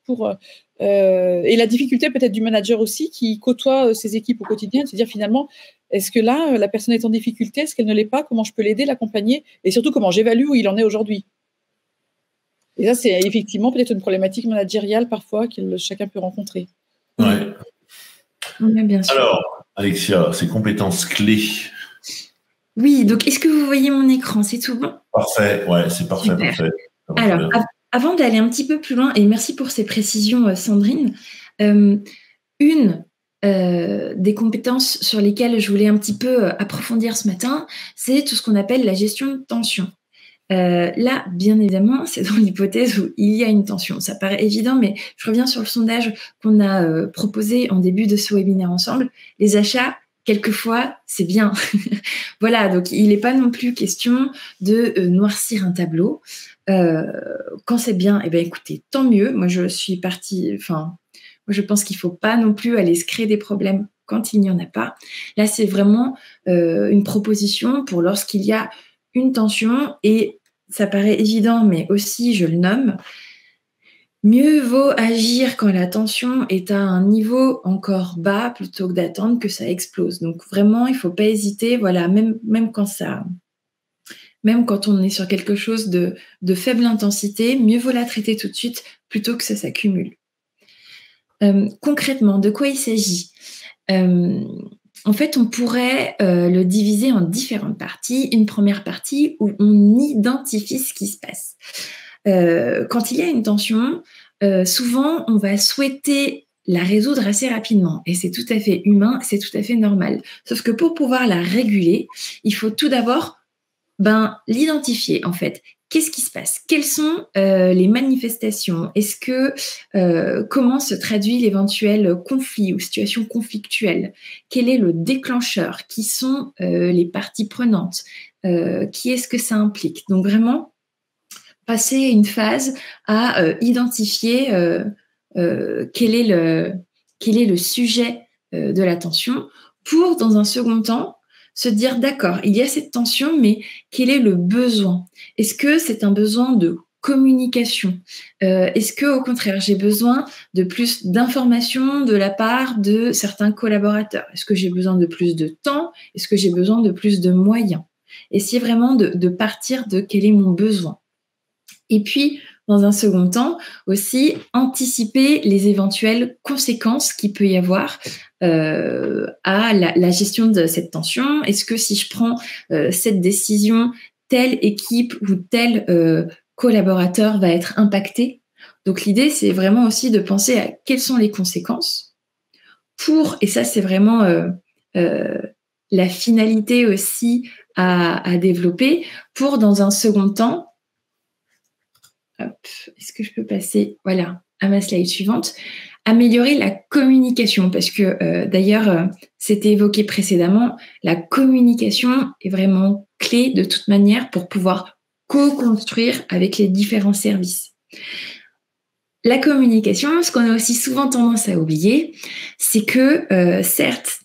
et la difficulté peut-être du manager aussi qui côtoie ses équipes au quotidien, de se dire finalement, est-ce que là, la personne est en difficulté? Est-ce qu'elle ne l'est pas? Comment je peux l'aider, l'accompagner? Et surtout, comment j'évalue où il en est aujourd'hui? Et ça, c'est effectivement peut-être une problématique managériale parfois que chacun peut rencontrer. Ouais. Oui, bien sûr. Alors, Alexia, ces compétences clés. Oui, donc est-ce que vous voyez mon écran? C'est tout bon? Parfait, ouais, c'est parfait. Super. Alors, avant d'aller un petit peu plus loin, et merci pour ces précisions, Sandrine, une des compétences sur lesquelles je voulais un petit peu approfondir ce matin, c'est tout ce qu'on appelle la gestion de tension. Là, bien évidemment, c'est dans l'hypothèse où il y a une tension. Ça paraît évident, mais je reviens sur le sondage qu'on a proposé en début de ce webinaire ensemble. Les achats, quelquefois, c'est bien. Voilà, donc il n'est pas non plus question de noircir un tableau. Quand c'est bien, écoutez, tant mieux. Moi, je suis partie... Moi, je pense qu'il ne faut pas non plus aller se créer des problèmes quand il n'y en a pas. Là, c'est vraiment une proposition pour lorsqu'il y a une tension et ça paraît évident, mais aussi je le nomme, mieux vaut agir quand la tension est à un niveau encore bas plutôt que d'attendre que ça explose. Donc vraiment, il ne faut pas hésiter, voilà, même quand on est sur quelque chose de faible intensité, mieux vaut la traiter tout de suite plutôt que ça s'accumule. Concrètement, de quoi il s'agit ? En fait, on pourrait le diviser en différentes parties. Une première partie où on identifie ce qui se passe. Quand il y a une tension, souvent, on va souhaiter la résoudre assez rapidement. Et c'est tout à fait humain, c'est tout à fait normal. Sauf que pour pouvoir la réguler, il faut tout d'abord l'identifier, en fait. Qu'est-ce qui se passe ? Quelles sont les manifestations ? Est-ce que comment se traduit l'éventuel conflit ou situation conflictuelle ? Quel est le déclencheur ? Qui sont les parties prenantes ? Qui est-ce que ça implique ? Donc vraiment, passer une phase à identifier quel est le sujet de la tension pour, dans un second temps, se dire d'accord, il y a cette tension, mais quel est le besoin ? Est-ce que c'est un besoin de communication ? Est-ce que, au contraire, j'ai besoin de plus d'informations de la part de certains collaborateurs ? Est-ce que j'ai besoin de plus de temps ? Est-ce que j'ai besoin de plus de moyens ? Essayer vraiment de partir de quel est mon besoin. Et puis, dans un second temps, aussi anticiper les éventuelles conséquences qu'il peut y avoir à la gestion de cette tension. Est-ce que si je prends cette décision, telle équipe ou tel collaborateur va être impacté ? Donc l'idée, c'est vraiment aussi de penser à quelles sont les conséquences et ça c'est vraiment la finalité aussi à développer pour, dans un second temps, est-ce que je peux passer à ma slide suivante ? Améliorer la communication, parce que d'ailleurs, c'était évoqué précédemment, la communication est vraiment clé de toute manière pour pouvoir co-construire avec les différents services. La communication, ce qu'on a aussi souvent tendance à oublier, c'est que certes,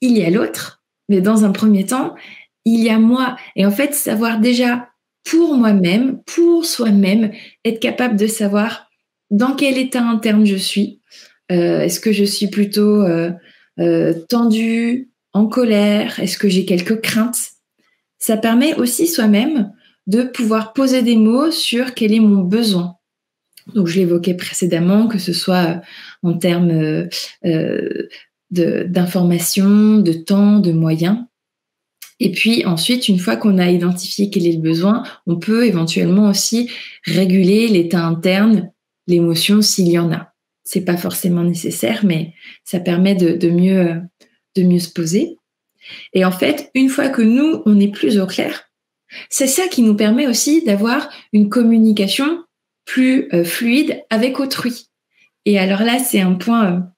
il y a l'autre, mais dans un premier temps, il y a moi. Et en fait, savoir déjà pour moi-même, pour soi-même, être capable de savoir dans quel état interne je suis. Est-ce que je suis plutôt tendue, en colère ? Est-ce que j'ai quelques craintes ? Ça permet aussi soi-même de pouvoir poser des mots sur quel est mon besoin. Donc, je l'évoquais précédemment, que ce soit en termes d'information, de temps, de moyens. Et puis ensuite, une fois qu'on a identifié quel est le besoin, on peut éventuellement aussi réguler l'état interne, l'émotion s'il y en a. C'est pas forcément nécessaire, mais ça permet de mieux se poser. Et en fait, une fois que nous, on est plus au clair, c'est ça qui nous permet aussi d'avoir une communication plus fluide avec autrui. Et alors là, c'est un point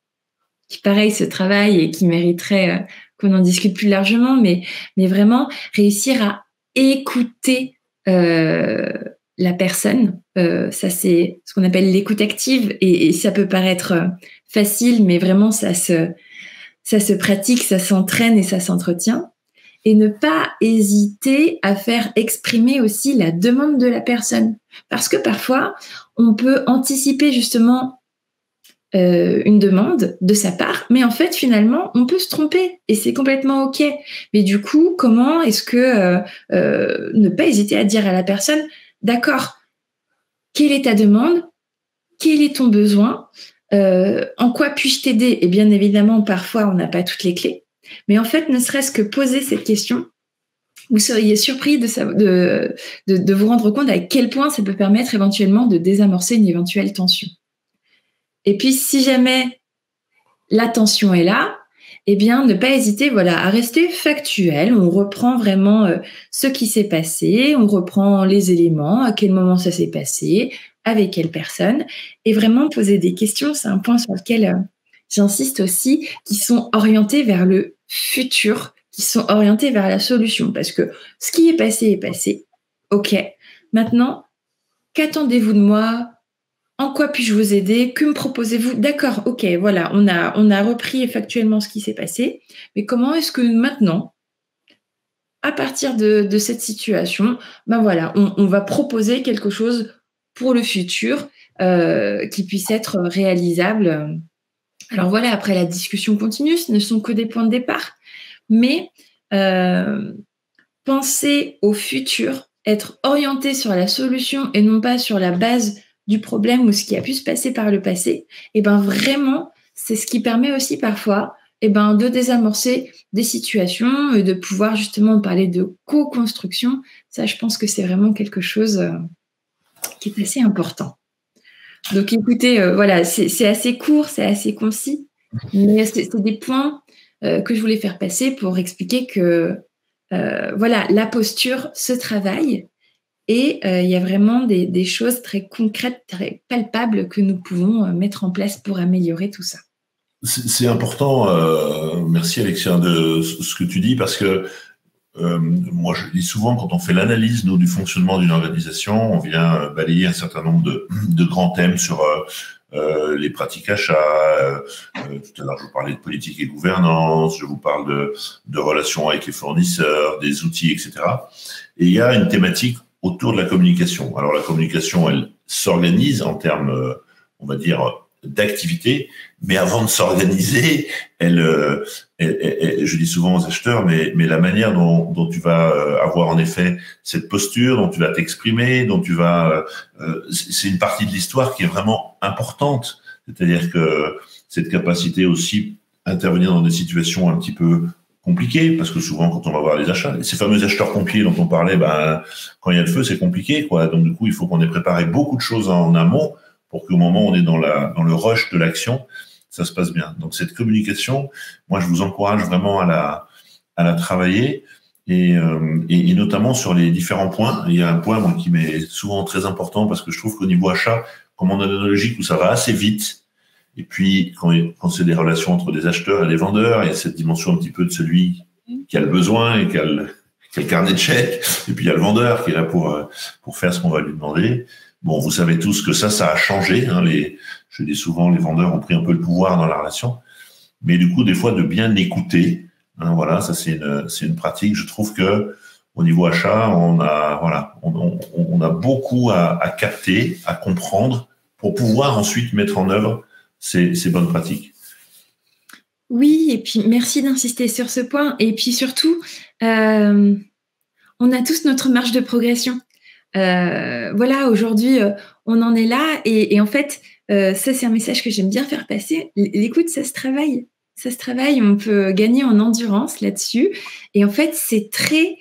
qui, pareil, se travaille et qui mériterait qu'on en discute plus largement, mais vraiment réussir à écouter la personne. Ça, c'est ce qu'on appelle l'écoute active, et ça peut paraître facile, mais vraiment, ça se pratique, ça s'entraîne et ça s'entretient. Et ne pas hésiter à faire exprimer aussi la demande de la personne. Parce que parfois, on peut anticiper justement une demande de sa part, mais en fait, finalement, on peut se tromper et c'est complètement OK. Mais du coup, comment est-ce que ne pas hésiter à dire à la personne, d'accord, quelle est ta demande ? Quel est ton besoin ? En quoi puis-je t'aider ? Et bien évidemment, parfois, on n'a pas toutes les clés. Mais en fait, ne serait-ce que poser cette question, vous seriez surpris de vous rendre compte à quel point ça peut permettre éventuellement de désamorcer une éventuelle tension. Et puis, si jamais la tension est là, eh bien, ne pas hésiter à rester factuel. On reprend vraiment ce qui s'est passé, on reprend les éléments, à quel moment ça s'est passé, avec quelle personne, et vraiment poser des questions. C'est un point sur lequel j'insiste aussi, qui sont orientés vers le futur, qui sont orientés vers la solution. Parce que ce qui est passé. OK. Maintenant, qu'attendez-vous de moi ? En quoi puis-je vous aider ? Que me proposez-vous ? D'accord, OK, voilà, on a repris factuellement ce qui s'est passé. Mais comment est-ce que maintenant, à partir de cette situation, ben voilà, on va proposer quelque chose pour le futur qui puisse être réalisable. Alors voilà, après la discussion continue, ce ne sont que des points de départ, mais penser au futur, être orienté sur la solution et non pas sur la base du problème ou ce qui a pu se passer par le passé, et ben vraiment, c'est ce qui permet aussi parfois de désamorcer des situations et de pouvoir justement parler de co-construction. Ça, je pense que c'est vraiment quelque chose qui est assez important. Donc écoutez, voilà, c'est assez court, c'est assez concis, mais c'est des points que je voulais faire passer pour expliquer que voilà, la posture se travaille et il y a vraiment des choses très concrètes, très palpables que nous pouvons mettre en place pour améliorer tout ça. C'est important, merci Alexia, de ce que tu dis, parce que moi je dis souvent, quand on fait l'analyse du fonctionnement d'une organisation, on vient balayer un certain nombre de grands thèmes sur les pratiques achats. Tout à l'heure, je vous parlais de politique et gouvernance, je vous parle de relations avec les fournisseurs, des outils, etc. Et il y a une thématique autour de la communication. Alors la communication, elle s'organise en termes, on va dire, d'activité, mais avant de s'organiser, je dis souvent aux acheteurs, mais la manière dont tu vas avoir en effet cette posture, dont tu vas t'exprimer, dont tu vas, c'est une partie de l'histoire qui est vraiment importante. C'est-à-dire que cette capacité aussi à intervenir dans des situations un petit peu compliquées, parce que souvent quand on va voir les achats, ces fameux acheteurs pompiers dont on parlait, quand il y a le feu, c'est compliqué, quoi. Donc du coup, il faut qu'on ait préparé beaucoup de choses en amont pour qu'au moment où on est dans le rush de l'action, ça se passe bien. Donc cette communication, moi je vous encourage vraiment à la travailler et notamment sur les différents points. Il y a un point moi, qui m'est souvent très important parce que je trouve qu'au niveau achat, comme on a une logique où ça va assez vite, et puis quand c'est des relations entre des acheteurs et des vendeurs, il y a cette dimension un petit peu de celui qui a le besoin et qui a le carnet de chèques, et puis il y a le vendeur qui est là pour faire ce qu'on va lui demander. Bon, vous savez tous que ça a changé. Hein, je dis souvent, les vendeurs ont pris un peu le pouvoir dans la relation. Mais du coup, des fois, de bien écouter. Hein, voilà, ça c'est une pratique. Je trouve que au niveau achat, on a beaucoup à capter, à comprendre pour pouvoir ensuite mettre en œuvre ces bonnes pratiques. Oui, et puis merci d'insister sur ce point. Et puis surtout, on a tous notre marge de progression. Voilà, aujourd'hui, on en est là et en fait, ça, c'est un message que j'aime bien faire passer. L'écoute, ça se travaille. Ça se travaille, on peut gagner en endurance là-dessus. Et en fait, c'est très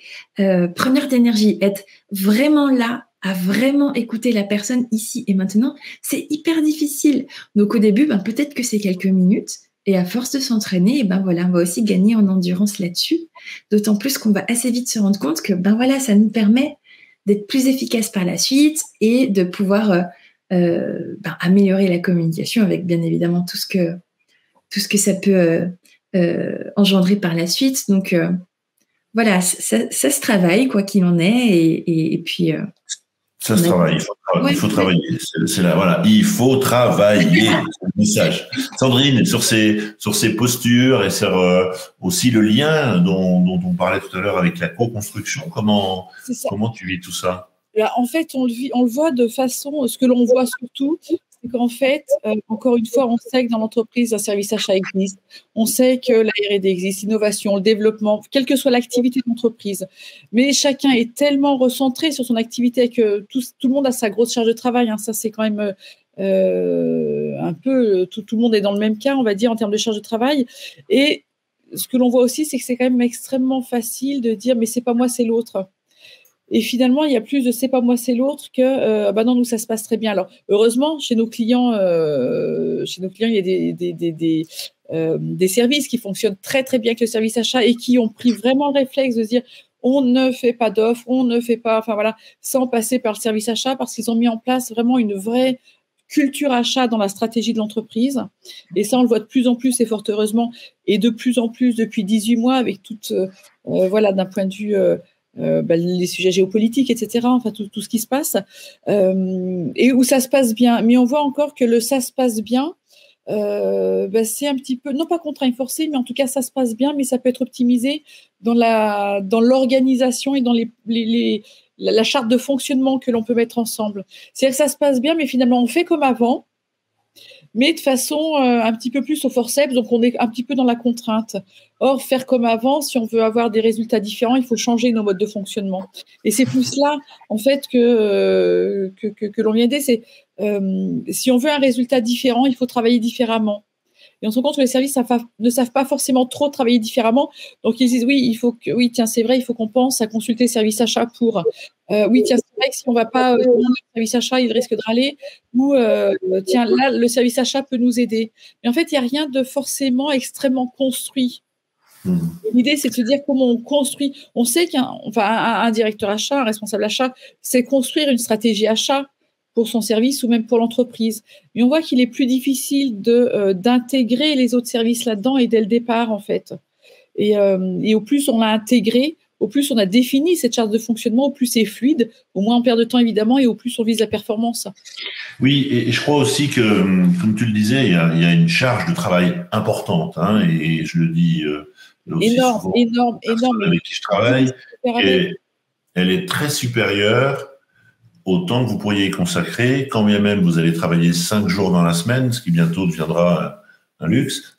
preneur d'énergie. Être vraiment là, à vraiment écouter la personne ici et maintenant, c'est hyper difficile. Donc au début, peut-être que c'est quelques minutes. Et à force de s'entraîner, voilà, on va aussi gagner en endurance là-dessus. D'autant plus qu'on va assez vite se rendre compte que voilà, ça nous permet d'être plus efficace par la suite et de pouvoir améliorer la communication avec bien évidemment tout ce que ça peut engendrer par la suite. Donc voilà, ça se travaille quoi qu'il en est et puis ça se travaille, il faut travailler. C'est là, voilà, il faut travailler. C'est le message. Sandrine, sur ces postures et sur aussi le lien dont on parlait tout à l'heure avec la co-construction, comment tu vis tout ça? Là, en fait, on le voit de façon, ce que l'on voit surtout, c'est qu'en fait, encore une fois, on sait que dans l'entreprise, un service achat existe. On sait que la R&D existe, l'innovation, le développement, quelle que soit l'activité d'entreprise. Mais chacun est tellement recentré sur son activité que tout le monde a sa grosse charge de travail. Hein. Ça, c'est quand même un peu… Tout le monde est dans le même cas, on va dire, en termes de charge de travail. Et ce que l'on voit aussi, c'est que c'est quand même extrêmement facile de dire « mais c'est pas moi, c'est l'autre ». Et finalement, il y a plus de c'est pas moi, c'est l'autre que non, nous, ça se passe très bien. Alors, heureusement, chez nos clients, il y a des services qui fonctionnent très, très bien avec le service achat et qui ont pris vraiment le réflexe de se dire on ne fait pas d'offres, on ne fait pas, sans passer par le service achat parce qu'ils ont mis en place vraiment une vraie culture achat dans la stratégie de l'entreprise. Et ça, on le voit de plus en plus et fort heureusement, et de plus en plus depuis 18 mois avec d'un point de vue… les sujets géopolitiques, etc., tout ce qui se passe, et où ça se passe bien. Mais on voit encore que ça se passe bien c'est un petit peu, non pas contraint forcé, mais en tout cas, ça se passe bien, mais ça peut être optimisé dans l'organisation et dans la charte de fonctionnement que l'on peut mettre ensemble. C'est-à-dire que ça se passe bien, mais finalement, on fait comme avant, mais de façon un petit peu plus au forceps, donc on est un petit peu dans la contrainte. Or, faire comme avant, si on veut avoir des résultats différents, il faut changer nos modes de fonctionnement. Et c'est plus là, en fait, que l'on vient d'aider. C'est si on veut un résultat différent, il faut travailler différemment. Et on se rend compte que les services ne savent pas forcément trop travailler différemment. Donc, ils disent, oui, tiens, c'est vrai, il faut qu'on pense à consulter le service achat pour. Oui, tiens, c'est vrai que si on ne va pas le service achat, il risque de râler. Ou, tiens, là, le service achat peut nous aider. Mais en fait, il n'y a rien de forcément extrêmement construit. L'idée, c'est de se dire comment on construit. On sait qu'un directeur achat, un responsable achat, c'est construire une stratégie achat pour son service ou même pour l'entreprise. Mais on voit qu'il est plus difficile d'intégrer les autres services là-dedans et dès le départ, en fait. Et au plus on l'a intégré, au plus on a défini cette charte de fonctionnement, au plus c'est fluide, au moins on perd de temps évidemment et au plus on vise la performance. Oui, et je crois aussi que, comme tu le disais, il y a une charge de travail importante, hein, et je le dis aussi énorme. Avec qui je travaille, elle est très supérieure au temps que vous pourriez y consacrer, quand bien même vous allez travailler 5 jours dans la semaine, ce qui bientôt deviendra un luxe,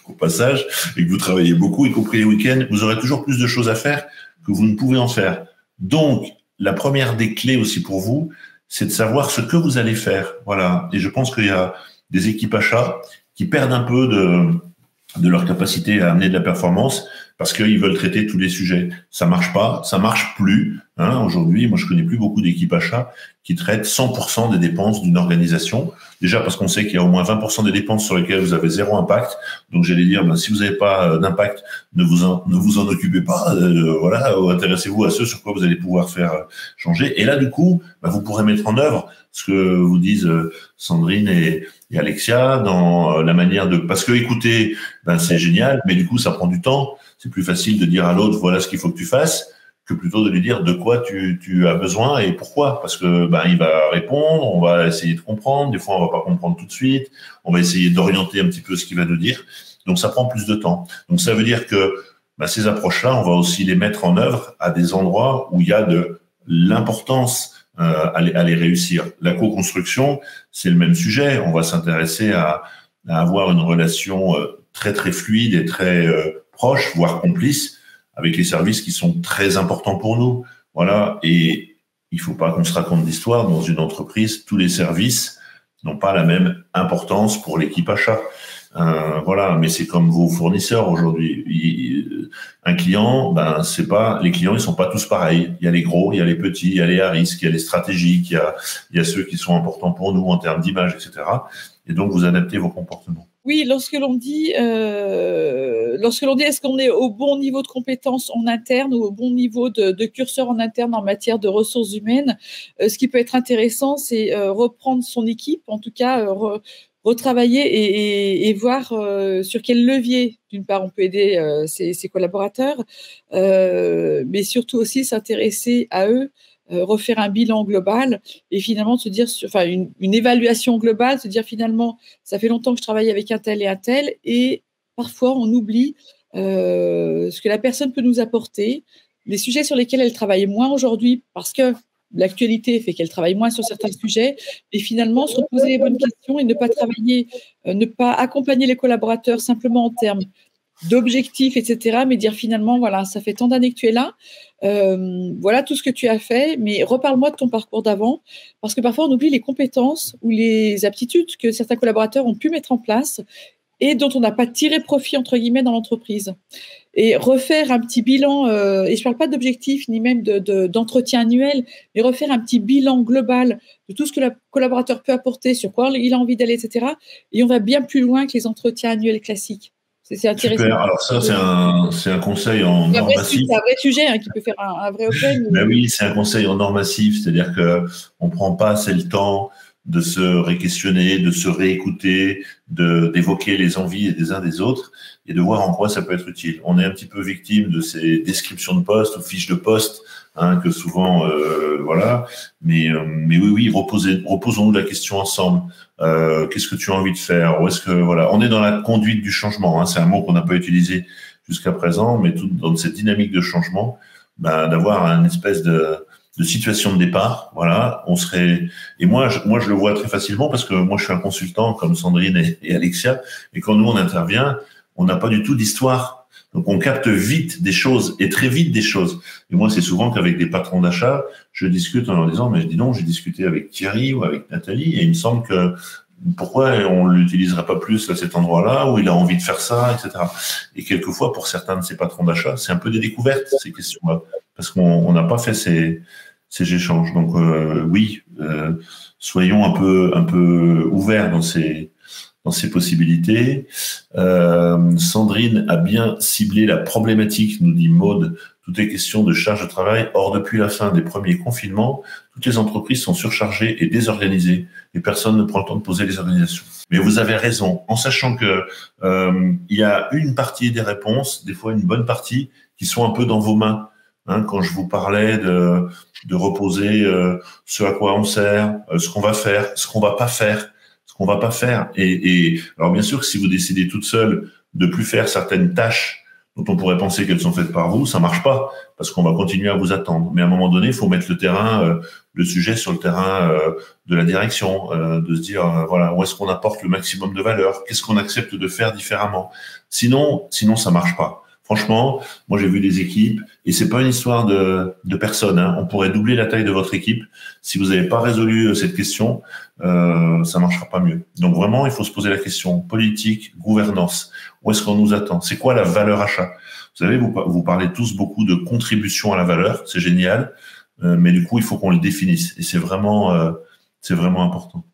au passage, et que vous travaillez beaucoup, y compris les week-ends, vous aurez toujours plus de choses à faire que vous ne pouvez en faire. Donc, la première des clés aussi pour vous, c'est de savoir ce que vous allez faire. Voilà. Et je pense qu'il y a des équipes achats qui perdent un peu de leur capacité à amener de la performance parce qu'ils veulent traiter tous les sujets. Ça marche pas, ça marche plus. Hein, aujourd'hui, moi, je connais plus beaucoup d'équipes achats qui traitent 100% des dépenses d'une organisation. Déjà parce qu'on sait qu'il y a au moins 20% des dépenses sur lesquelles vous avez zéro impact. Donc, j'allais dire, si vous n'avez pas d'impact, ne vous en occupez pas. Voilà, intéressez-vous à ce sur quoi vous allez pouvoir faire changer. Et là, du coup, vous pourrez mettre en œuvre ce que vous disent Sandrine et Alexia dans la manière de... Parce que écouter, c'est génial, mais du coup, ça prend du temps. C'est plus facile de dire à l'autre, voilà ce qu'il faut que tu fasses, que plutôt de lui dire de quoi tu as besoin et pourquoi. Parce que il va répondre, on va essayer de comprendre. Des fois, on va pas comprendre tout de suite. On va essayer d'orienter un petit peu ce qu'il va nous dire. Donc, ça prend plus de temps. Donc, ça veut dire que ces approches-là, on va aussi les mettre en œuvre à des endroits où il y a de l'importance à les réussir. La co-construction, c'est le même sujet. On va s'intéresser à avoir une relation très, très fluide et très proche, voire complice, avec les services qui sont très importants pour nous. Voilà. Et il faut pas qu'on se raconte d'histoire. Dans une entreprise, tous les services n'ont pas la même importance pour l'équipe achat. Voilà. Mais c'est comme vos fournisseurs aujourd'hui. Un client, les clients, ils sont pas tous pareils. Il y a les gros, il y a les petits, il y a les à risque, il y a les stratégiques, il y a ceux qui sont importants pour nous en termes d'image, etc. Et donc, vous adaptez vos comportements. Oui, lorsque l'on dit est-ce qu'on est au bon niveau de compétences en interne ou au bon niveau de curseur en interne en matière de ressources humaines, ce qui peut être intéressant, c'est reprendre son équipe, en tout cas retravailler et voir sur quel levier, d'une part, on peut aider ses collaborateurs, mais surtout aussi s'intéresser à eux, refaire un bilan global et finalement se dire, une évaluation globale, se dire finalement, ça fait longtemps que je travaille avec un tel et parfois on oublie ce que la personne peut nous apporter, les sujets sur lesquels elle travaille moins aujourd'hui parce que l'actualité fait qu'elle travaille moins sur certains sujets et finalement se reposer les bonnes questions et ne pas accompagner les collaborateurs simplement en termes d'objectifs, etc., mais dire finalement, voilà, ça fait tant d'années que tu es là, voilà tout ce que tu as fait, mais reparle-moi de ton parcours d'avant, parce que parfois on oublie les compétences ou les aptitudes que certains collaborateurs ont pu mettre en place et dont on n'a pas tiré profit, entre guillemets, dans l'entreprise. Et refaire un petit bilan, et je ne parle pas d'objectifs ni même d'entretien annuel, mais refaire un petit bilan global de tout ce que le collaborateur peut apporter, sur quoi il a envie d'aller, etc. Et on va bien plus loin que les entretiens annuels classiques. C'est intéressant. Super. Alors ça, c'est un conseil en or massif. C'est un vrai sujet qui peut faire un vrai objet. Ben oui, c'est un conseil en or massif, c'est-à-dire que on prend pas assez le temps de se réquestionner, de se réécouter, d'évoquer les envies des uns des autres et de voir en quoi ça peut être utile. On est un petit peu victime de ces descriptions de poste ou fiches de poste hein, que souvent, voilà. Mais oui, reposons-nous la question ensemble. Qu'est-ce que tu as envie de faire? Ou est-ce que voilà, on est dans la conduite du changement. Hein, c'est un mot qu'on n'a pas utilisé jusqu'à présent, mais tout dans cette dynamique de changement, d'avoir une espèce de situation de départ, voilà, on serait, et moi je le vois très facilement parce que moi je suis un consultant comme Sandrine et Alexia, et quand nous on intervient, on n'a pas du tout d'histoire, donc on capte vite des choses et très vite des choses. Et moi c'est souvent qu'avec des patrons d'achat, je discute en leur disant, mais dis donc, j'ai discuté avec Thierry ou avec Nathalie, et il me semble que pourquoi on l'utiliserait pas plus à cet endroit-là où il a envie de faire ça, etc. Et quelquefois, pour certains de ces patrons d'achat, c'est un peu des découvertes, ces questions-là, parce qu'on n'a pas fait ces échanges. Donc oui, soyons un peu ouverts dans ces possibilités. Sandrine a bien ciblé la problématique, nous dit Maude. Tout est question de charge de travail. Or, depuis la fin des premiers confinements, toutes les entreprises sont surchargées et désorganisées et personne ne prend le temps de poser les organisations. Mais vous avez raison, en sachant que il y a une partie des réponses, des fois une bonne partie, qui sont un peu dans vos mains. Hein, quand je vous parlais de reposer ce à quoi on sert, ce qu'on va faire, ce qu'on va pas faire, Et alors bien sûr que si vous décidez toute seule de plus faire certaines tâches dont on pourrait penser qu'elles sont faites par vous, ça marche pas, parce qu'on va continuer à vous attendre. Mais à un moment donné, il faut mettre le sujet sur le terrain de la direction, de se dire voilà, où est-ce qu'on apporte le maximum de valeur, qu'est-ce qu'on accepte de faire différemment. Sinon ça marche pas. Franchement, moi j'ai vu des équipes, et c'est pas une histoire de personnes. Hein. On pourrait doubler la taille de votre équipe. Si vous n'avez pas résolu cette question, ça marchera pas mieux. Donc vraiment, il faut se poser la question politique, gouvernance. Où est-ce qu'on nous attend? C'est quoi la valeur achat? Vous savez, vous parlez tous beaucoup de contribution à la valeur, c'est génial, mais du coup, il faut qu'on le définisse, et c'est vraiment important.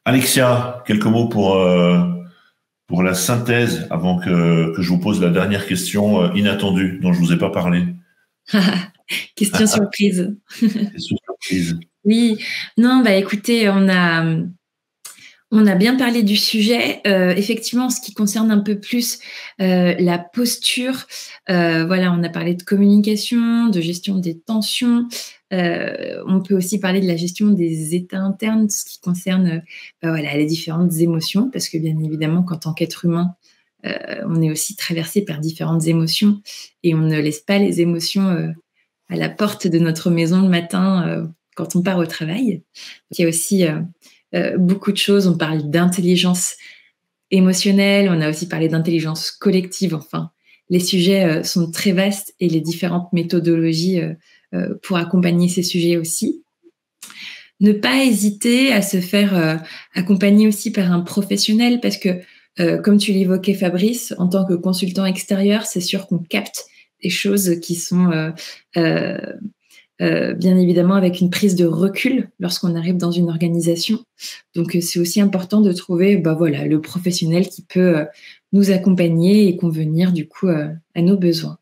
Alexia, quelques mots pour la synthèse, avant que je vous pose la dernière question inattendue dont je vous ai pas parlé. Question surprise. Question surprise. Oui, non, écoutez, on a bien parlé du sujet. Effectivement, en ce qui concerne un peu plus la posture, voilà, on a parlé de communication, de gestion des tensions. On peut aussi parler de la gestion des états internes, ce qui concerne voilà, les différentes émotions, parce que bien évidemment qu'en tant qu'être humain, on est aussi traversé par différentes émotions, et on ne laisse pas les émotions à la porte de notre maison le matin quand on part au travail. Donc, il y a aussi beaucoup de choses. On parle d'intelligence émotionnelle, on a aussi parlé d'intelligence collective. Enfin, les sujets sont très vastes, et les différentes méthodologies pour accompagner ces sujets aussi. Ne pas hésiter à se faire accompagner aussi par un professionnel, parce que, comme tu l'évoquais Fabrice, en tant que consultant extérieur, c'est sûr qu'on capte des choses qui sont bien évidemment avec une prise de recul lorsqu'on arrive dans une organisation. Donc, c'est aussi important de trouver voilà, le professionnel qui peut nous accompagner et convenir du coup à nos besoins.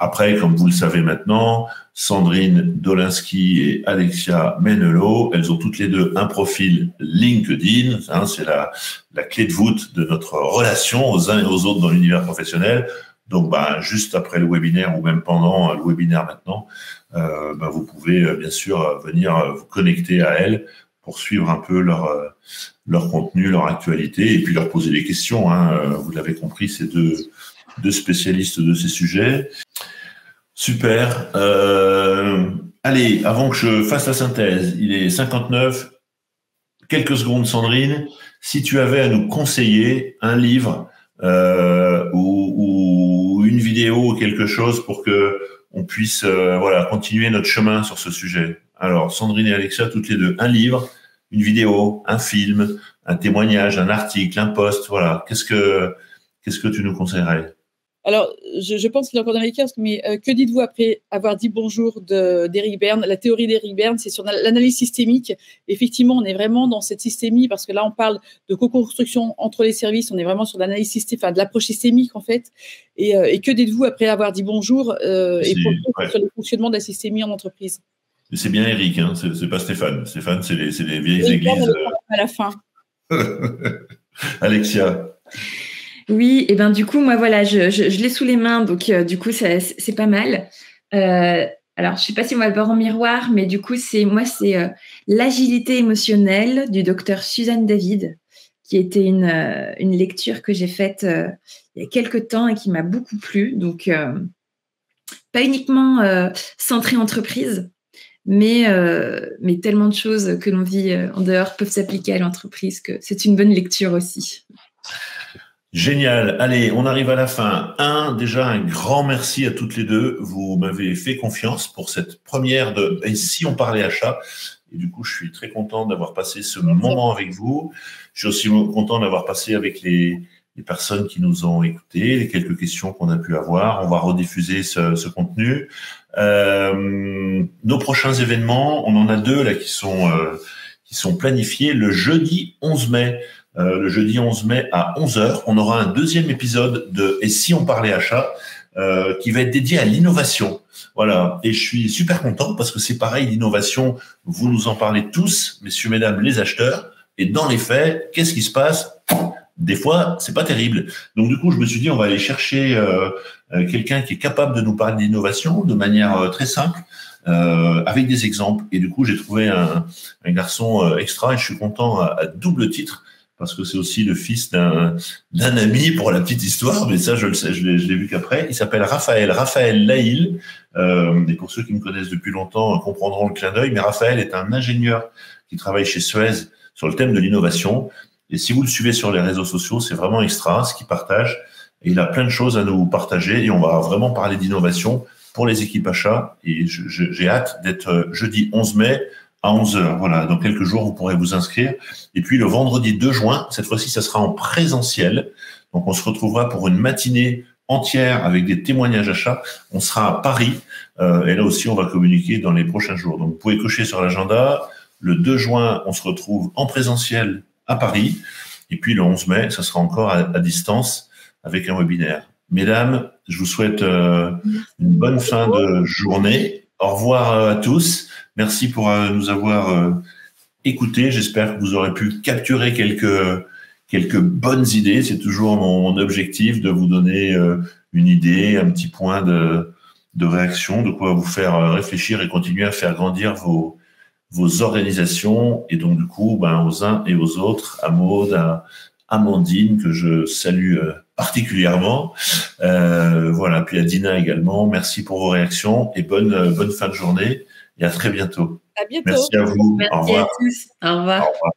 Après, comme vous le savez maintenant, Sandrine Dolinski et Alexia Menelot, elles ont toutes les deux un profil LinkedIn. Hein, c'est la clé de voûte de notre relation aux uns et aux autres dans l'univers professionnel. Donc, juste après le webinaire, ou même pendant le webinaire maintenant, vous pouvez bien sûr venir vous connecter à elles pour suivre un peu leur contenu, leur actualité, et puis leur poser des questions. Hein. Vous l'avez compris, c'est deux spécialistes de ces sujets. Super. Allez, avant que je fasse la synthèse, il est 59. Quelques secondes, Sandrine. Si tu avais à nous conseiller un livre ou une vidéo ou quelque chose pour que on puisse voilà, continuer notre chemin sur ce sujet. Alors, Sandrine et Alexia, toutes les deux, un livre, une vidéo, un film, un témoignage, un article, un post, voilà. Qu'est-ce que tu nous conseillerais? Alors, je pense qu'il est encore dans les kiosques, mais que dites-vous après avoir dit bonjour d'Eric Berne? La théorie d'Eric Berne, c'est sur l'analyse systémique. Effectivement, on est vraiment dans cette systémie, parce que là, on parle de co-construction entre les services. On est vraiment sur l'analyse systémique, enfin, de l'approche systémique, en fait. Et que dites-vous après avoir dit bonjour et sur le fonctionnement de la systémie en entreprise? C'est bien Eric, hein, c'est pas Stéphane. Stéphane, c'est les vieilles églises. À la fin. Alexia. Oui, et du coup, moi, voilà, je l'ai sous les mains, donc du coup, c'est pas mal. Alors, je ne sais pas si on va le voir en miroir, mais du coup, c'est l'agilité émotionnelle du docteur Suzanne David, qui était une lecture que j'ai faite il y a quelques temps et qui m'a beaucoup plu. Donc, pas uniquement centrée entreprise, mais tellement de choses que l'on vit en dehors peuvent s'appliquer à l'entreprise, que c'est une bonne lecture aussi. Génial. Allez, on arrive à la fin. Déjà, un grand merci à toutes les deux. Vous m'avez fait confiance pour cette première de « Et si on parlait achat ?» Et du coup, je suis très content d'avoir passé ce moment avec vous. Je suis aussi content d'avoir passé avec les personnes qui nous ont écoutés, les quelques questions qu'on a pu avoir. On va rediffuser ce contenu. Nos prochains événements, on en a 2 là qui sont planifiés le jeudi 11 mai. Le jeudi 11 mai à 11h, on aura un 2e épisode de « Et si on parlait achat ?» qui va être dédié à l'innovation. Voilà. Et je suis super content parce que c'est pareil, l'innovation, vous nous en parlez tous, messieurs, mesdames, les acheteurs. Et dans les faits, qu'est-ce qui se passe ? Des fois, c'est pas terrible. Donc, du coup, je me suis dit, on va aller chercher quelqu'un qui est capable de nous parler d'innovation de manière très simple, avec des exemples. Et du coup, j'ai trouvé un garçon extra et je suis content à double titre parce que c'est aussi le fils d'un ami pour la petite histoire, mais ça, je le sais, je l'ai vu qu'après. Il s'appelle Raphaël Laïl. Et pour ceux qui me connaissent depuis longtemps, comprendront le clin d'œil. Mais Raphaël est un ingénieur qui travaille chez Suez sur le thème de l'innovation. Et si vous le suivez sur les réseaux sociaux, c'est vraiment extra ce qu'il partage. Et il a plein de choses à nous partager. Et on va vraiment parler d'innovation pour les équipes achats. Et j'ai hâte d'être jeudi 11 mai à 11h. Voilà, dans quelques jours, vous pourrez vous inscrire. Et puis le vendredi 2 juin, cette fois-ci, ça sera en présentiel. Donc on se retrouvera pour une matinée entière avec des témoignages achats. On sera à Paris. Et là aussi, on va communiquer dans les prochains jours. Donc vous pouvez cocher sur l'agenda. Le 2 juin, on se retrouve en présentiel à Paris. Et puis le 11 mai, ça sera encore à distance avec un webinaire. Mesdames, je vous souhaite une bonne fin de journée. Au revoir à tous. Merci pour nous avoir écoutés. J'espère que vous aurez pu capturer quelques bonnes idées. C'est toujours mon objectif de vous donner une idée, un petit point de réaction, de quoi vous faire réfléchir et continuer à faire grandir vos organisations. Et donc, du coup, aux uns et aux autres, à Maud, à Amandine, que je salue particulièrement. Voilà, puis à Dina également. Merci pour vos réactions et bonne fin de journée. Et à très bientôt. À bientôt. Merci à vous. Merci Au revoir. à tous. Au revoir. Au revoir.